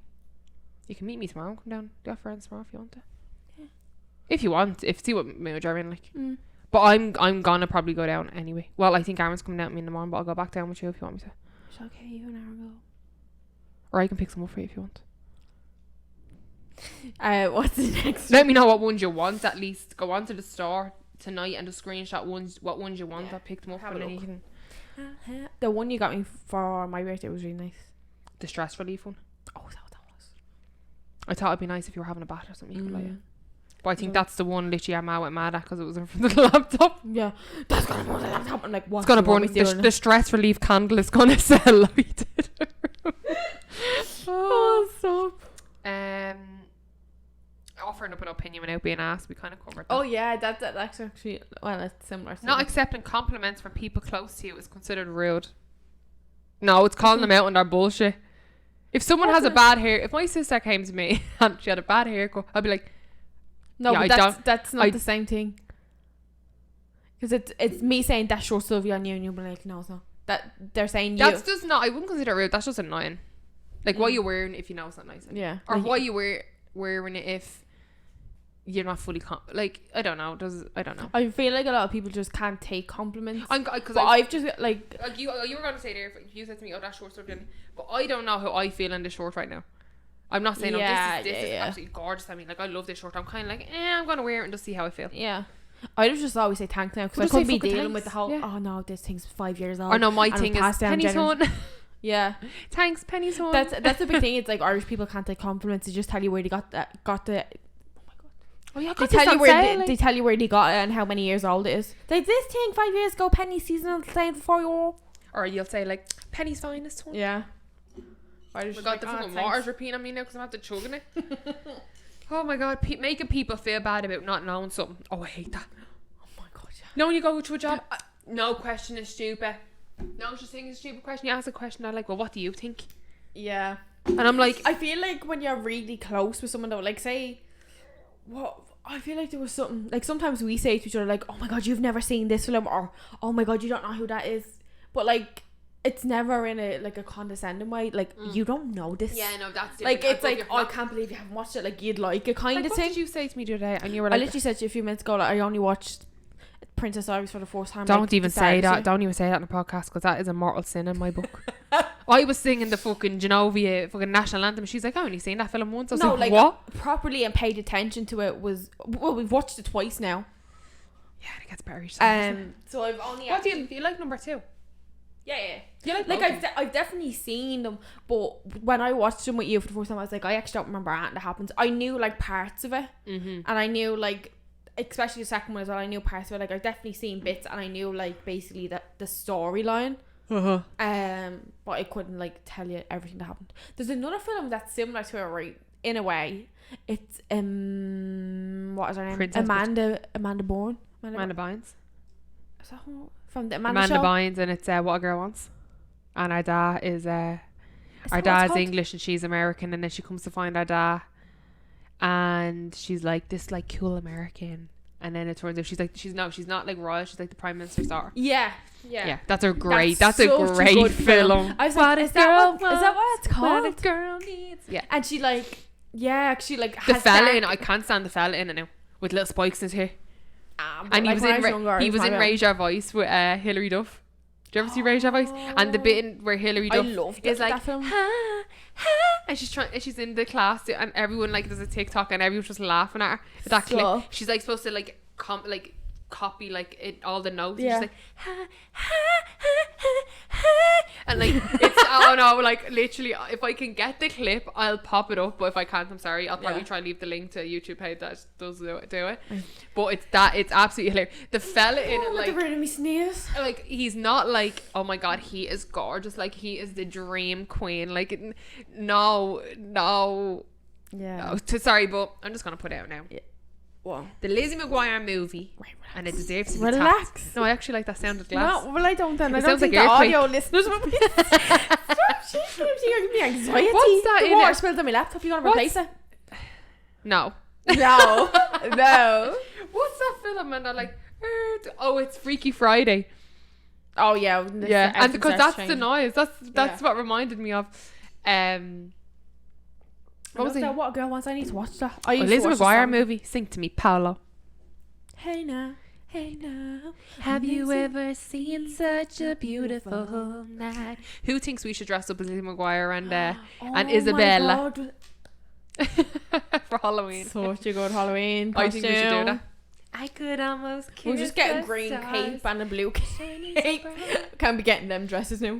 You can meet me tomorrow. Come down. The offer ends tomorrow if you want to. Yeah. If you want, see what mood you're in, like. But I'm gonna probably go down anyway. Well, I think Aaron's coming down with me in the morning, but I'll go back down with you if you want me to. It's okay, you and Aaron go. Or I can pick some up for you if you want. What's the next? Let me know what ones you want. At least go on to the store tonight and just screenshot what ones you want. Yeah. I'll pick them up, and then you can. The one you got me for my birthday was really nice. The stress relief one. Oh, is that what that was? I thought it'd be nice if you were having a bath or something. You could light it. But I think that's the one literally I'm out with mad at because it was in front of the laptop. Yeah, that's gonna burn the laptop. I'm like, what? It's gonna burn. The stress relief candle is gonna sell lighted. Oh, stop. Offering up an opinion without being asked, we kind of covered that. Oh yeah, that's actually, well, it's similar. Not accepting compliments from people close to you is considered rude. No, it's calling them out on their bullshit. If someone has a bad hair, if my sister came to me and she had a bad haircut, I'd be like, no, yeah, but that's not the same thing. Because it's me saying that's your Sylvia on you, and you'll be like, no, it's not. That they're saying you. That's just not. I wouldn't consider it rude. That's just annoying. Like what you're wearing if you know it's not nice. Yeah. Or like, what you wearing it if you're not fully like I don't know. I don't know. I feel like a lot of people just can't take compliments. Because I've just like you were gonna say there. You said to me, "Oh, that short's something," but I don't know how I feel in this short right now. I'm not saying, this is absolutely gorgeous. I mean, like I love this short. I'm kind of like, I'm gonna wear it and just see how I feel. Yeah. I just always say thanks now because I couldn't be dealing with the whole. Yeah. Oh no, this thing's 5 years old. Or no, my thing is penny's on. Yeah. Thanks, penny's home. That's the big thing. It's like Irish people can't take compliments. They just tell you where they got the. Oh my god. Oh yeah, they tell you where they got it and how many years old it is. Like this thing 5 years ago, penny seasonal sale for €4. Or you'll say like penny's finest one. Yeah. I just got the fucking water's repeating on me now because I'm after chugging it. Oh my god, making people feel bad about not knowing something. Oh, I hate that. Oh my god, yeah. No, when you go to a job, no question is stupid. No such thing as a stupid question. You ask a question, they're like, well, what do you think? Yeah. And I'm like, I feel like when you're really close with someone though, like say, what I feel like there was something like sometimes we say to each other like, oh my god, you've never seen this film, or oh my god, you don't know who that is, but like it's never in a like a condescending way, like you don't know this. Yeah, no, that's different. Like it's like, oh, I can't believe you haven't watched it, like you'd like it kind of thing. What did you say to me the other day? And you were like, I literally said to you a few minutes ago, like I only watched Princess Diaries for the first time. Don't like, even the start say of the that. series. Don't even say that in the podcast, because that is a mortal sin in my book. I was singing the fucking Genovia fucking national anthem. She's like, I only seen that film once. I was No, like, like what? properly and paid attention to it was, well, we've watched it twice now. Yeah, it gets better each time. So I've only What do you like number 2? yeah. You Like both? I've definitely seen them, but when I watched them with you for the first time, I was like, I actually don't remember anything that happens. I knew like parts of it, and I knew like, especially the second one as well, I knew parts of it. Like I've definitely seen bits, and I knew like basically the storyline. Uh-huh. But I couldn't like tell you everything that happened. There's another film that's similar to it, right? In a way, it's what is her name? Princess Amanda Bourne. Amanda Bynes. Is that who? From the Amanda Amanda show? Bynes, and it's What a Girl Wants. And our dad is Is our that what it's dad's called? English and she's American, and then she comes to find our dad, and she's like this like cool American, and then it turns out she's not like royal, she's like the prime minister's daughter. Yeah. That's a great That's such a great good film. I was like, is that what it's called? What a girl needs. Yeah. And she like, she like The has fella dark- in it, I can't stand the fella in it now with little spikes in his hair. but And like he when I was in younger, it he was my in bad. Raise Your Voice with Hilary Duff. Do you ever see Raise Your Voice? And the bit in where Hilary I Duff loved is that like, film. ha, ha, and she's in the class, and everyone like does a TikTok, and everyone's just laughing at her. That clip, Stop. she's like supposed to like copy like it, all the notes. Yeah. And she's like, ha, ha, ha, ha, ha. And like it's oh no, like literally, if I can get the clip, I'll pop it up. But if I can't, I'm sorry. I'll probably try and leave the link to a YouTube page that does do it. But it's absolutely hilarious. The fella in it, Like like me sneeze. like he's not like, oh my god, he is gorgeous, like he is the dream queen, like no Yeah. sorry, but I'm just gonna put it out now. Well, The Lizzie McGuire movie, right, and it deserves to be Relax. tapped. No, I actually like that sound of glass. no, well I don't then. I It don't sounds think like the earthquake. audio listeners will be. Stop giving me anxiety. What's that The in water it? spilled on my laptop. You gotta What's- replace it. No. No. No. What's that film? And they're like, oh, it's Freaky Friday. Oh yeah. Yeah, and because that's the changing. noise. That's Yeah. what reminded me of. What was it? that? What a Girl Wants? I need to watch that. I used to Lizzie watch the McGuire song. movie. Sing to me, Paolo. Hey now, hey now. Have you ever seen such a beautiful night? Who thinks we should dress up as Lizzie McGuire and Oh Isabella my God. for Halloween? Such a good Halloween I think we should do costume. that. I could almost kiss We'll just get a the green stars. cape and a blue Shining cape. so bright. Can't be getting them dresses now.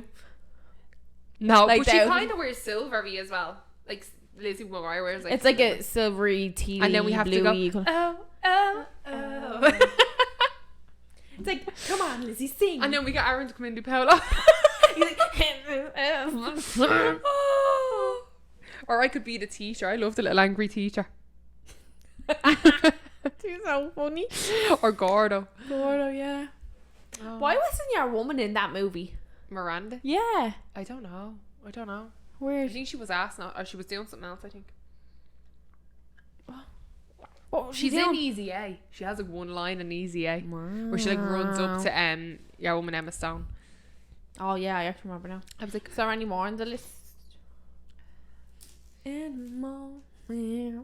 No, Like but she that. kind of wears silvery as well. Like Lizzie McGuire wears like It's like silver. a silvery, tealy, And then we have to bluey go, colour. oh. It's like, come on, Lizzie, sing. And then we get Aaron to come in and do Paolo. He's like, Oh. Or I could be the teacher. I love the little angry teacher. She's so funny. Or Gordo. Gordo, yeah. Oh. Why wasn't your woman in that movie? Miranda? Yeah. I don't know. I I Weird. think she was asked not, or she was doing something else, I think. What was She's she in doing? Easy A. She has like one line in Easy A Wow. where she like runs up to your woman Emma Stone. Oh yeah, I actually remember now. I was like, Is there any more on the list? Anymore. Yeah.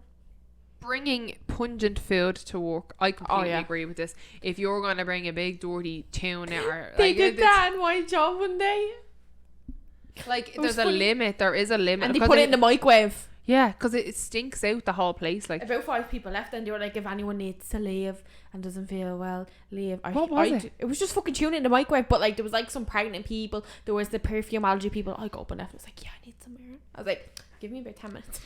bringing pungent food to work. I completely yeah. agree with this. If you're going to bring a big dirty tuna or They like, did that in my job one day. like It was there's a funny. limit. There is a limit. And they 'Cause put it in the microwave. yeah, because it stinks out the whole place. Like, About 5 people left and they were like, if anyone needs to leave and doesn't feel well, leave. What was it? It was just fucking tuna in the microwave, but like there was like some pregnant people, there was the perfume allergy people. I got up and left and was like, yeah, I need some air. I was like, give me about 10 minutes.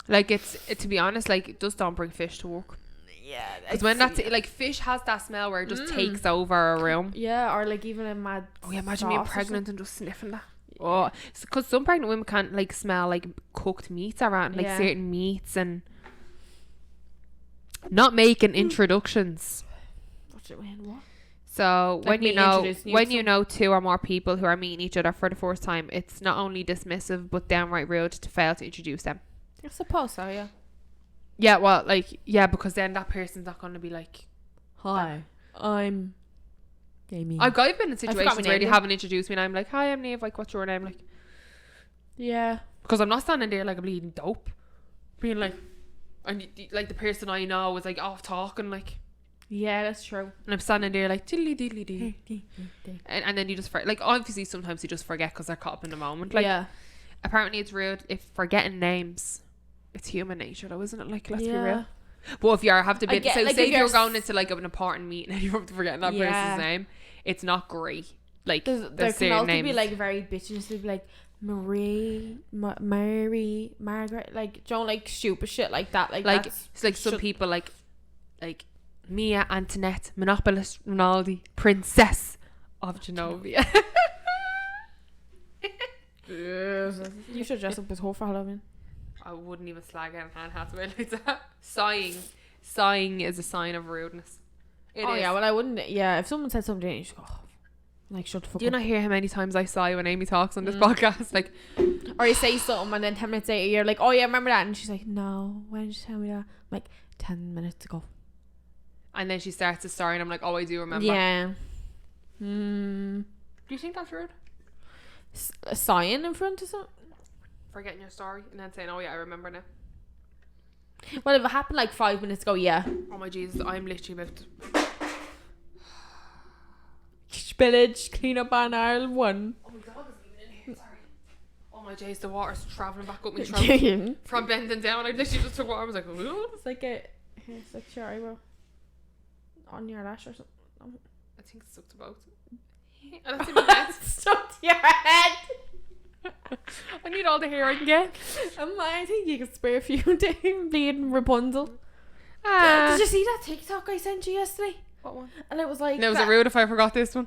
like it, to be honest, like just don't bring fish to work. Yeah. Because when that's like fish has that smell where it just takes over a room. Yeah, or like even a mad. Oh yeah, imagine being sauce or pregnant and just sniffing that. Oh, because some pregnant women can't like smell like cooked meats around, like Yeah. certain meats, and not making introductions. What? So Like when you me know introducing you when to you know 2 or more people who are meeting each other for the first time, it's not only dismissive but downright rude to fail to introduce them. I suppose so, yeah. Yeah, well, like yeah, because then that person's not going to be like, Hi, I'm Amy. I've been in my situations where name they then. haven't introduced me and I'm like, hi, I'm Neve, like what's your name, like, Yeah. because I'm not standing there like a bleeding dope being like, and like the person I know was like off talking, like Yeah, that's true. And I'm standing there like diddly diddly dee. And then you just like obviously sometimes you just forget because they're caught up in the moment. Like yeah. apparently it's rude if forgetting names. It's human nature though, isn't it? Like let's be Yeah. real. But if you have to be I get- so like, say if if you're you're going into like an important meeting and you have to forget that Yeah. person's name, it's not great. Like There there's can certain also names. be like very bitches who be like Marie, Mary, Margaret, like don't like stupid shit like that. Like that's, it's like some should- people like Mia Antoinette, Monopolist Rinaldi, Princess of Genovia. You should dress up as her for Halloween. I wouldn't even slag Anne Hathaway like that. Sighing is a sign of rudeness. It is. Yeah, well I wouldn't. Yeah, if someone said something, you should go. Oh, like shut the fuck Do you up. not hear how many times I sigh when Amy talks on this podcast? Like, Or you say something and then 10 minutes later you're like, oh yeah, remember that? And she's like, no, when did you tell me that? I'm like, 10 minutes ago. and then she starts a story, and I'm like, oh, I do remember. Yeah. Do you think that's rude? A sign in front of something? Forgetting your story and then saying, oh yeah, I remember now. Well, if it happened like 5 minutes ago, yeah. Oh my Jesus, I'm literally about to... Spillage, clean up on aisle 1. Oh my God, is even in here, sorry. Oh my Jesus, the water's travelling back up my throat. From bending down, I literally just took water. I was like, ooh. It's like it's like your eyebrow on your lash or something. I think it's stuck to both. And that's in my head. Stuck to your head. I need all the hair I can get. I think you could spare a few to bleeding Rapunzel. Ah. Did you see that TikTok I sent you yesterday? What one? And it was like, Now, was it rude if I forgot this one?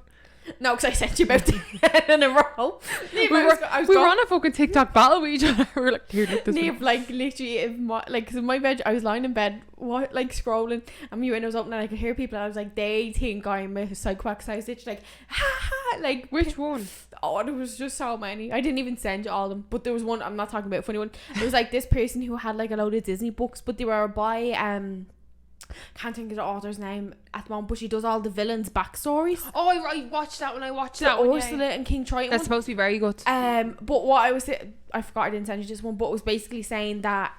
no, because I sent you about 10 in a row. We were on a fucking TikTok battle with each other. We were like, here, look this one. Like literally, if cause in my bed, I was lying in bed, like scrolling, and my windows open, and I could hear people, and I was like, they think I'm a psychopath. So I was literally like, ha ha, like Which one? Oh, there was just so many. I didn't even send you all of them, but there was one. I'm not talking about a funny one. It was like this person who had like a load of Disney books, but they were by can't think of the author's name at the moment, but she does all the villains' backstories. Oh, I watched that when I watched The that one. Ursula and King Triton. That's one. supposed to be very good. But what I was saying, I forgot I didn't send you this one, but it was basically saying that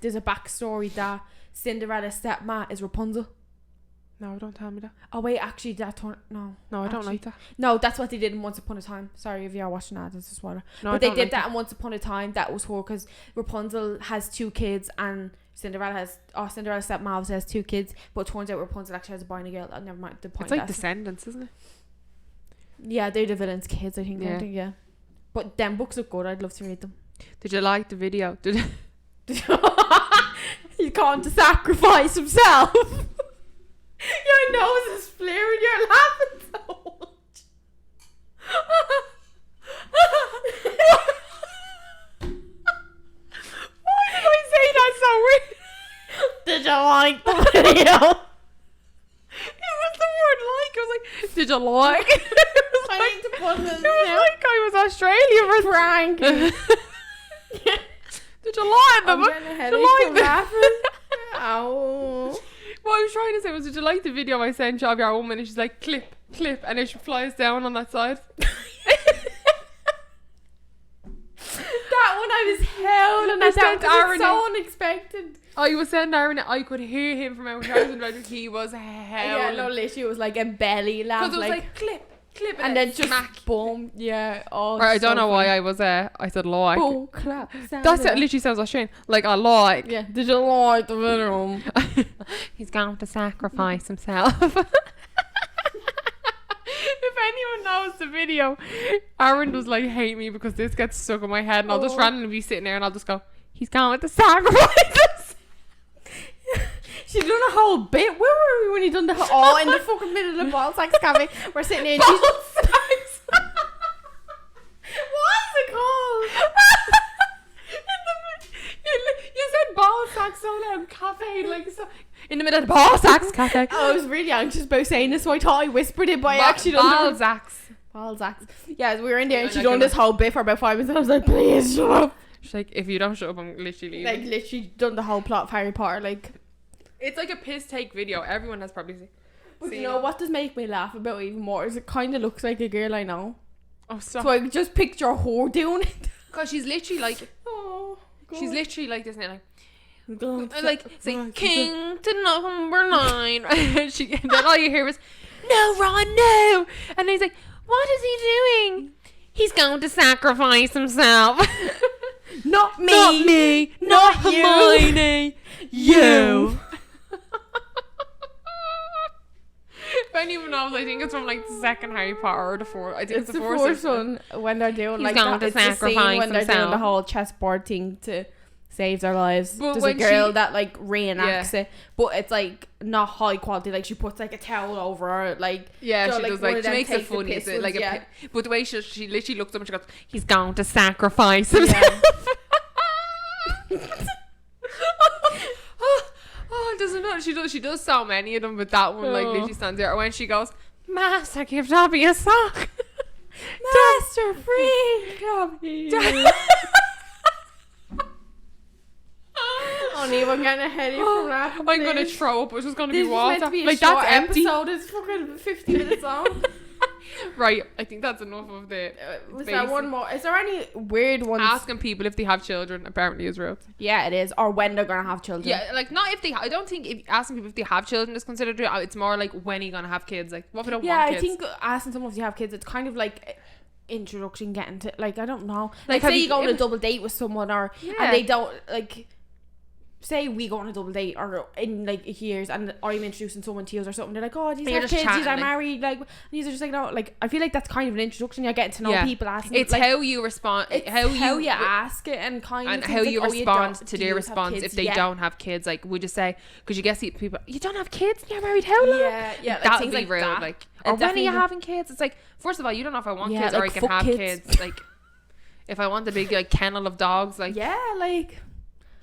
there's a backstory that Cinderella's stepma is Rapunzel. No, don't tell me that. Oh wait, actually no, No, I don't like that. No, that's what they did in Once Upon a Time. Sorry if you are watching that, this is water. No, But I they don't did like that in Once Upon a Time. That was her, because Rapunzel has 2 kids and Cinderella's stepmom obviously has 2 kids, but it turns out Rapunzel actually has a boy and a girl. Never mind the point. It's like Descendants, isn't it? Yeah, they're the villains' kids, I think. Yeah. Yeah. But them books look good. I'd love to read them. Did you like the video? Did He's going to sacrifice himself. Your nose is flaring. You're laughing so much. Why did I say that so weird? Did you like the video? It was the word like. It was like, did you like? It was I like, need to put this it was like I was Australian for prank. Did you like them? I'm getting a Did headache you from like them? laughing. Ow. What I was trying to say was, did you like the video I sent you of your woman? And she's like, clip, and then she flies down on that side. That one I was howling at. That was so unexpected. I was saying Aaron, I could hear him from our house, and he was howling. Yeah, no, literally it was like a belly laugh. Because it was like clip, and then just smack. boom. Yeah. Oh, Or I so don't know why funny. I was I said like. Boom, clap. That's it. Literally sounds Australian. Like I like. Yeah. Did you like the video? He's going to sacrifice himself. If anyone knows the video, Aaron does like hate me because this gets stuck in my head, and I'll just randomly be sitting there and I'll just go, he's going to sacrifice. She done a whole bit. Where were we when you done the whole? Oh, in the fucking middle of the ball sacks cafe. We're sitting there. And Ball she's sacks. what is it called? You said ball sacks so loud, cafe, like so. In the middle of the ball sacks cafe. I was really anxious about saying this, so I thought I whispered it, but I actually done ball the sacks. ball sacks. Yeah, we were in there, and Yeah, she like done a- this whole bit for about 5 minutes, and I was like, please shut up. She's like, if you don't shut up, I'm literally leaving. Like literally done the whole plot of Harry Potter. Like, It's like a piss take video. Everyone has probably seen. but you know what does make me laugh about even more is it kind of looks like a girl I know. Oh, stop. So I just picture her doing it. Because she's literally like, Oh, she's literally like this now, like, like say king to number 9. And then all you hear is, no, Ron, no. And he's like, what is he doing? He's going to sacrifice himself. Not me. Not Hermione. You. If anyone knows, I think it's from like the second Harry Potter or the fourth. I think it's the fourth one when they're doing He's like going that. to It's the scene sacrifice when they're doing himself. the whole chessboard thing to save their lives. But There's a when girl she- that like reenacts it, but it's like not high quality. Like she puts like a towel over her, like Yeah, so, she does one like of she them makes it take the funny. piss It's like ones, a but the way she literally looks up and she goes, he's going to sacrifice himself. Yeah. Oh, doesn't know. She does so many of them, but that one like Oh. literally stands there. Or when she goes, Master, give Dobby a sock. Master free, come here. Only I'm getting a headache from laughing. I'm gonna throw up. It's just gonna This be was meant water. to be a Like short that's empty. episode. It's fucking 50 minutes long. Right. I think that's enough of the. Was there one more? Is there any weird ones? Asking people if they have children apparently is rude. Yeah, it is. Or when they're gonna have children. Yeah, like not if they. I don't think if asking people if they have children is considered rude. It's more like when are you gonna have kids? Like what if I don't Yeah, want I kids? think asking someone if you have kids, it's kind of like introduction, getting to like I don't know. Like, Like have say you- you go on a double date with someone, or Yeah. and they don't like. Say we go on a double date or in like years and I'm introducing someone to you or something, they're like, oh, these you're are just kids, these chatting, are like- married, like these are just like no, like I feel like that's kind of an introduction. You're getting to know Yeah. people, asking It's like, how you respond. it's how you ask it and kind and of how things you like, oh, respond don't- to do their you have response kids? if they Yeah. don't have kids. Like, would you say, because you get see people, you don't have kids, you're married how long? Yeah, yeah, like that would things be like rude. that. Like, It or when are definitely you would- having kids? It's like, first of all, you don't know if I want Yeah, kids or I like, can fuck have kids. kids. Like, if I want a big like kennel of dogs, like, Yeah, like do you know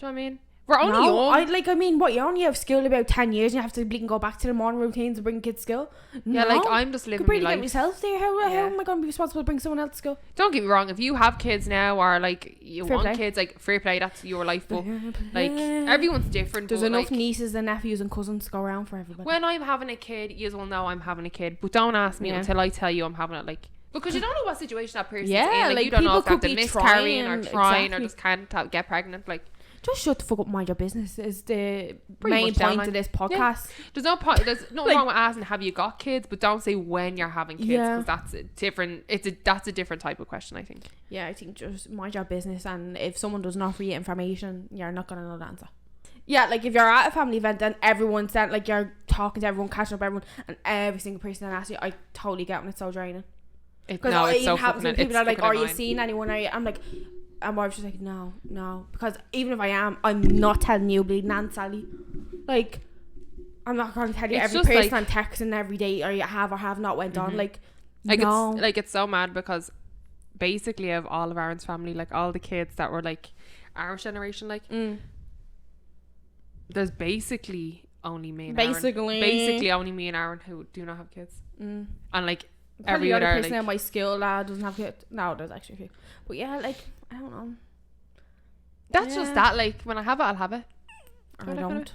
what I mean? We're only no, young. I mean, what, you only have school about 10 years and you have to bleed and go back to the morning routines and bring kids to school? Yeah, No. like I'm just living my Completely get life. myself there. How Yeah. am I going to be responsible to bring someone else to school? Don't get me wrong. If you have kids now or like you Fair want play. kids, like fair play, that's your life. But like everyone's different. There's but, enough like, nieces and nephews and cousins to go around for everybody. when I'm having a kid, you will know I'm having a kid. But don't ask me Yeah. until I tell you I'm having it. Like, because you don't know what situation that person's Yeah, in. Like, like, you don't know people if they have could to be miscarrying or trying, trying exactly. or just can't get pregnant. Like, Just shut the fuck up and mind your business is the Pretty main much down point line. of this podcast. there's no point. There's nothing Like- wrong with asking have you got kids, but don't say when you're having kids Yeah. because that's a different. That's a different type of question, I think. Yeah, I think just mind your business, and if someone doesn't offer you information, you're not going to know the answer. Yeah, like if you're at a family event and everyone's there, like you're talking to everyone, catching up with everyone, and every single person that asks you, I totally get when it's so draining. Because No, it it's even so happens fucking. when people are like, are you annoying. seeing anyone? Are you? I'm like, and my wife's just like, no. Because even if I am, I'm not telling you, bleeding Aunt Sally. Like, I'm not going to tell you It's every just person like- I'm texting every day or you have or have not went on. Like, Like no. it's like it's so mad because basically of all of Aaron's family, like all the kids that were like our generation, like there's basically only me and Aaron. Basically only me and Aaron who do not have kids. And like Probably every the other other person like in my school lad doesn't have kids. No, there's actually a few. But yeah, like, I don't know. that's just Yeah. that. Like when I have it, I'll have it. Or I don't.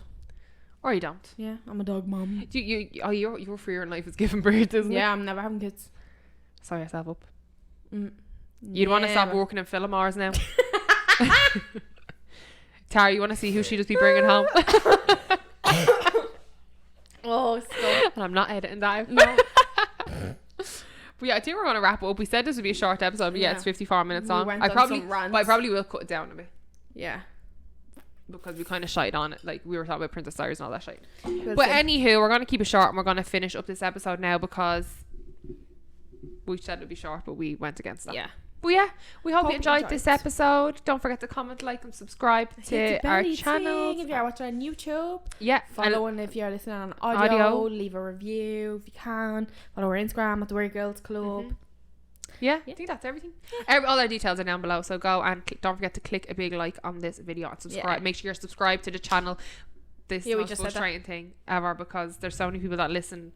Or you don't. Yeah, I'm a dog mom. Your fear in life is giving birth, isn't it? Yeah, I'm never having kids. Sorry, yourself up. You'd want to stop Never. working in Philomars now. Tara, you want to see who she just be bringing home? Oh, stop. And I'm not editing that out. No. But yeah, I think we're going to wrap up. We said this would be a short episode, but yeah, Yeah. it's 54 minutes We long. went I on probably some rants. but I probably will cut it down a bit Yeah. because we kind of shite on it. Like we were talking about Princess Diaries and all that shit. We'll But see. anywho, we're going to keep it short and we're going to finish up this episode now because we said it would be short, but we went against that. Yeah. But yeah, we hope Hope you you enjoyed enjoyed. this episode. Don't forget to comment, like, and subscribe Hit to the our belly channel. ting if you're watching on YouTube. Yeah, Follow and if you're listening on audio, Audio. leave a review if you can. Follow our Instagram at the Weird Girls Club. Yeah, I think that's everything. All our details are down below, so go and don't forget to click a big like on this video and subscribe. Yeah. Make sure you're subscribed to the channel. This is Yeah, the we most just said that. frustrating thing ever because there's so many people that listen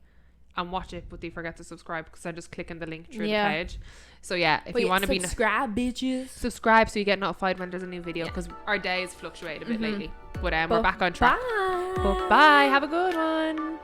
and watch it, but they forget to subscribe because they're just clicking the link through Yeah. the page. So yeah, if you want to be subscribe, bitches. subscribe so you get notified when there's a new video because our days fluctuate a bit lately. But we're But back on track. Bye. But bye. Have a good one.